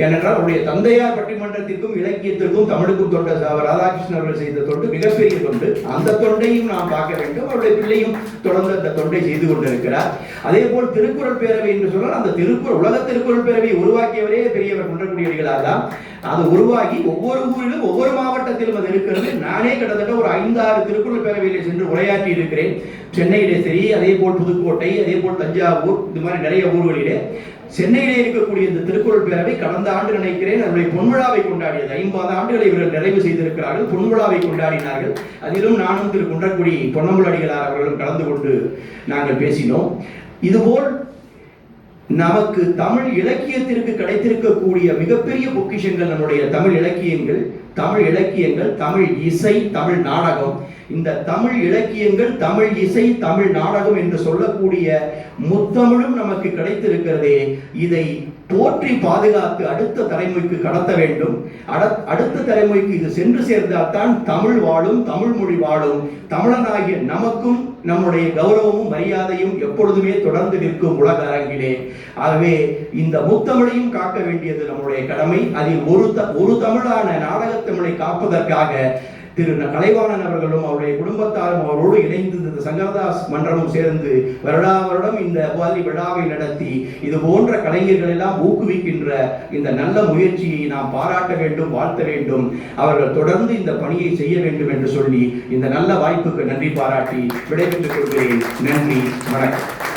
ஏனென்றால் அவருடைய தந்தையார் பட்டிமன்றத்திற்கும் இலக்கியத்திற்கும் தமிழுக்கும் தொண்ட ராதாகிருஷ்ணன் அவர்கள் செய்த தொண்டு மிகப்பெரிய தொண்டு. அந்த தொண்டையும் நாம் பார்க்க வேண்டும். அவருடைய பிள்ளையும் தொடர்ந்து அந்த தொண்டை செய்து கொண்டிருக்கிறார். அதே போல் திருக்குறள் பேரவை என்று சொன்னால் அந்த உலக திருக்குறள் பேரவை உருவாக்கியவரே பெரியவர் குன்றக்குடி அடிகளார் தான். அது உருவாகி ஒவ்வொரு ஊரிலும் ஒவ்வொரு மாவட்டத்திலும் அது இருக்கிறது. நானே கிட்டத்தட்ட ஒரு 5-6 திருக்குறள் பேரவையிலே சென்று உரையாற்றி இருக்கிறேன். சென்னையிலே சரி, அதே போல் புதுக்கோட்டை, அதே போல் தஞ்சாவூர், இது மாதிரி நிறைய ஊர்களிலே சென்னையிலே இருக்கக்கூடிய இந்த திருக்குறள் பேரவை கடந்த ஆண்டு நினைக்கிறேன் அவருடைய பொன்விழாவை கொண்டாடியது. 50 ஆண்டுகளை இவர்கள் நிறைவு செய்திருக்கிறார்கள், பொன்விழாவை கொண்டாடினார்கள். அதிலும் நானும் திரு குன்றக்குடி பொன்னம்பலடிகளார் அவர்களும் கலந்து கொண்டு நாங்கள் பேசினோம். இதுபோல் நமக்கு தமிழ் இலக்கியத்திற்கு கிடைத்திருக்கக்கூடிய மிகப்பெரிய பொக்கிஷங்கள் நம்முடைய தமிழ் இலக்கியங்கள், தமிழ் இசை, தமிழ் நாடகம். இந்த தமிழ் இலக்கியங்கள், தமிழ் இசை, தமிழ் நாடகம் என்று சொல்லக்கூடிய முத்தமிழும் நமக்கு கிடைத்திருக்கிறதே, இதை போற்றி பாதுகாத்து அடுத்த தலைமுறைக்கு கடத்த வேண்டும். அடுத்த தலைமுறைக்கு இது சென்று சேர்ந்தால்தான் தமிழ் வாழும், தமிழ் மொழி வாழும். தமிழனாகிய நமக்கும் நம்முடைய கௌரவமும் மரியாதையும் எப்பொழுதுமே தொடர்ந்து நிற்கும் உலக அரங்கிலே. ஆகவே இந்த முத்தமிழையும் காக்க வேண்டியது நம்முடைய கடமை. அதில் ஒரு தமிழான நாடகத் தமிழை காப்பதற்காக திரு கலைவாணன் அவர்களும் அவருடைய குடும்பத்தாரும் அவரோடு இணைந்து இந்த சங்கரதாஸ் மன்றமும் சேர்ந்து வருடம் இந்த விழாவை நடத்தி இது போன்ற கலைஞர்கள் எல்லாம் ஊக்குவிக்கின்ற இந்த நல்ல முயற்சியை நாம் பாராட்ட வேண்டும், வாழ்த்த வேண்டும். அவர்கள் தொடர்ந்து இந்த பணியை செய்ய வேண்டும் என்று சொல்லி இந்த நல்ல வாய்ப்புக்கு நன்றி பாராட்டி விடைபெற்றுக் கொள்கிறேன். நன்றி, வணக்கம்.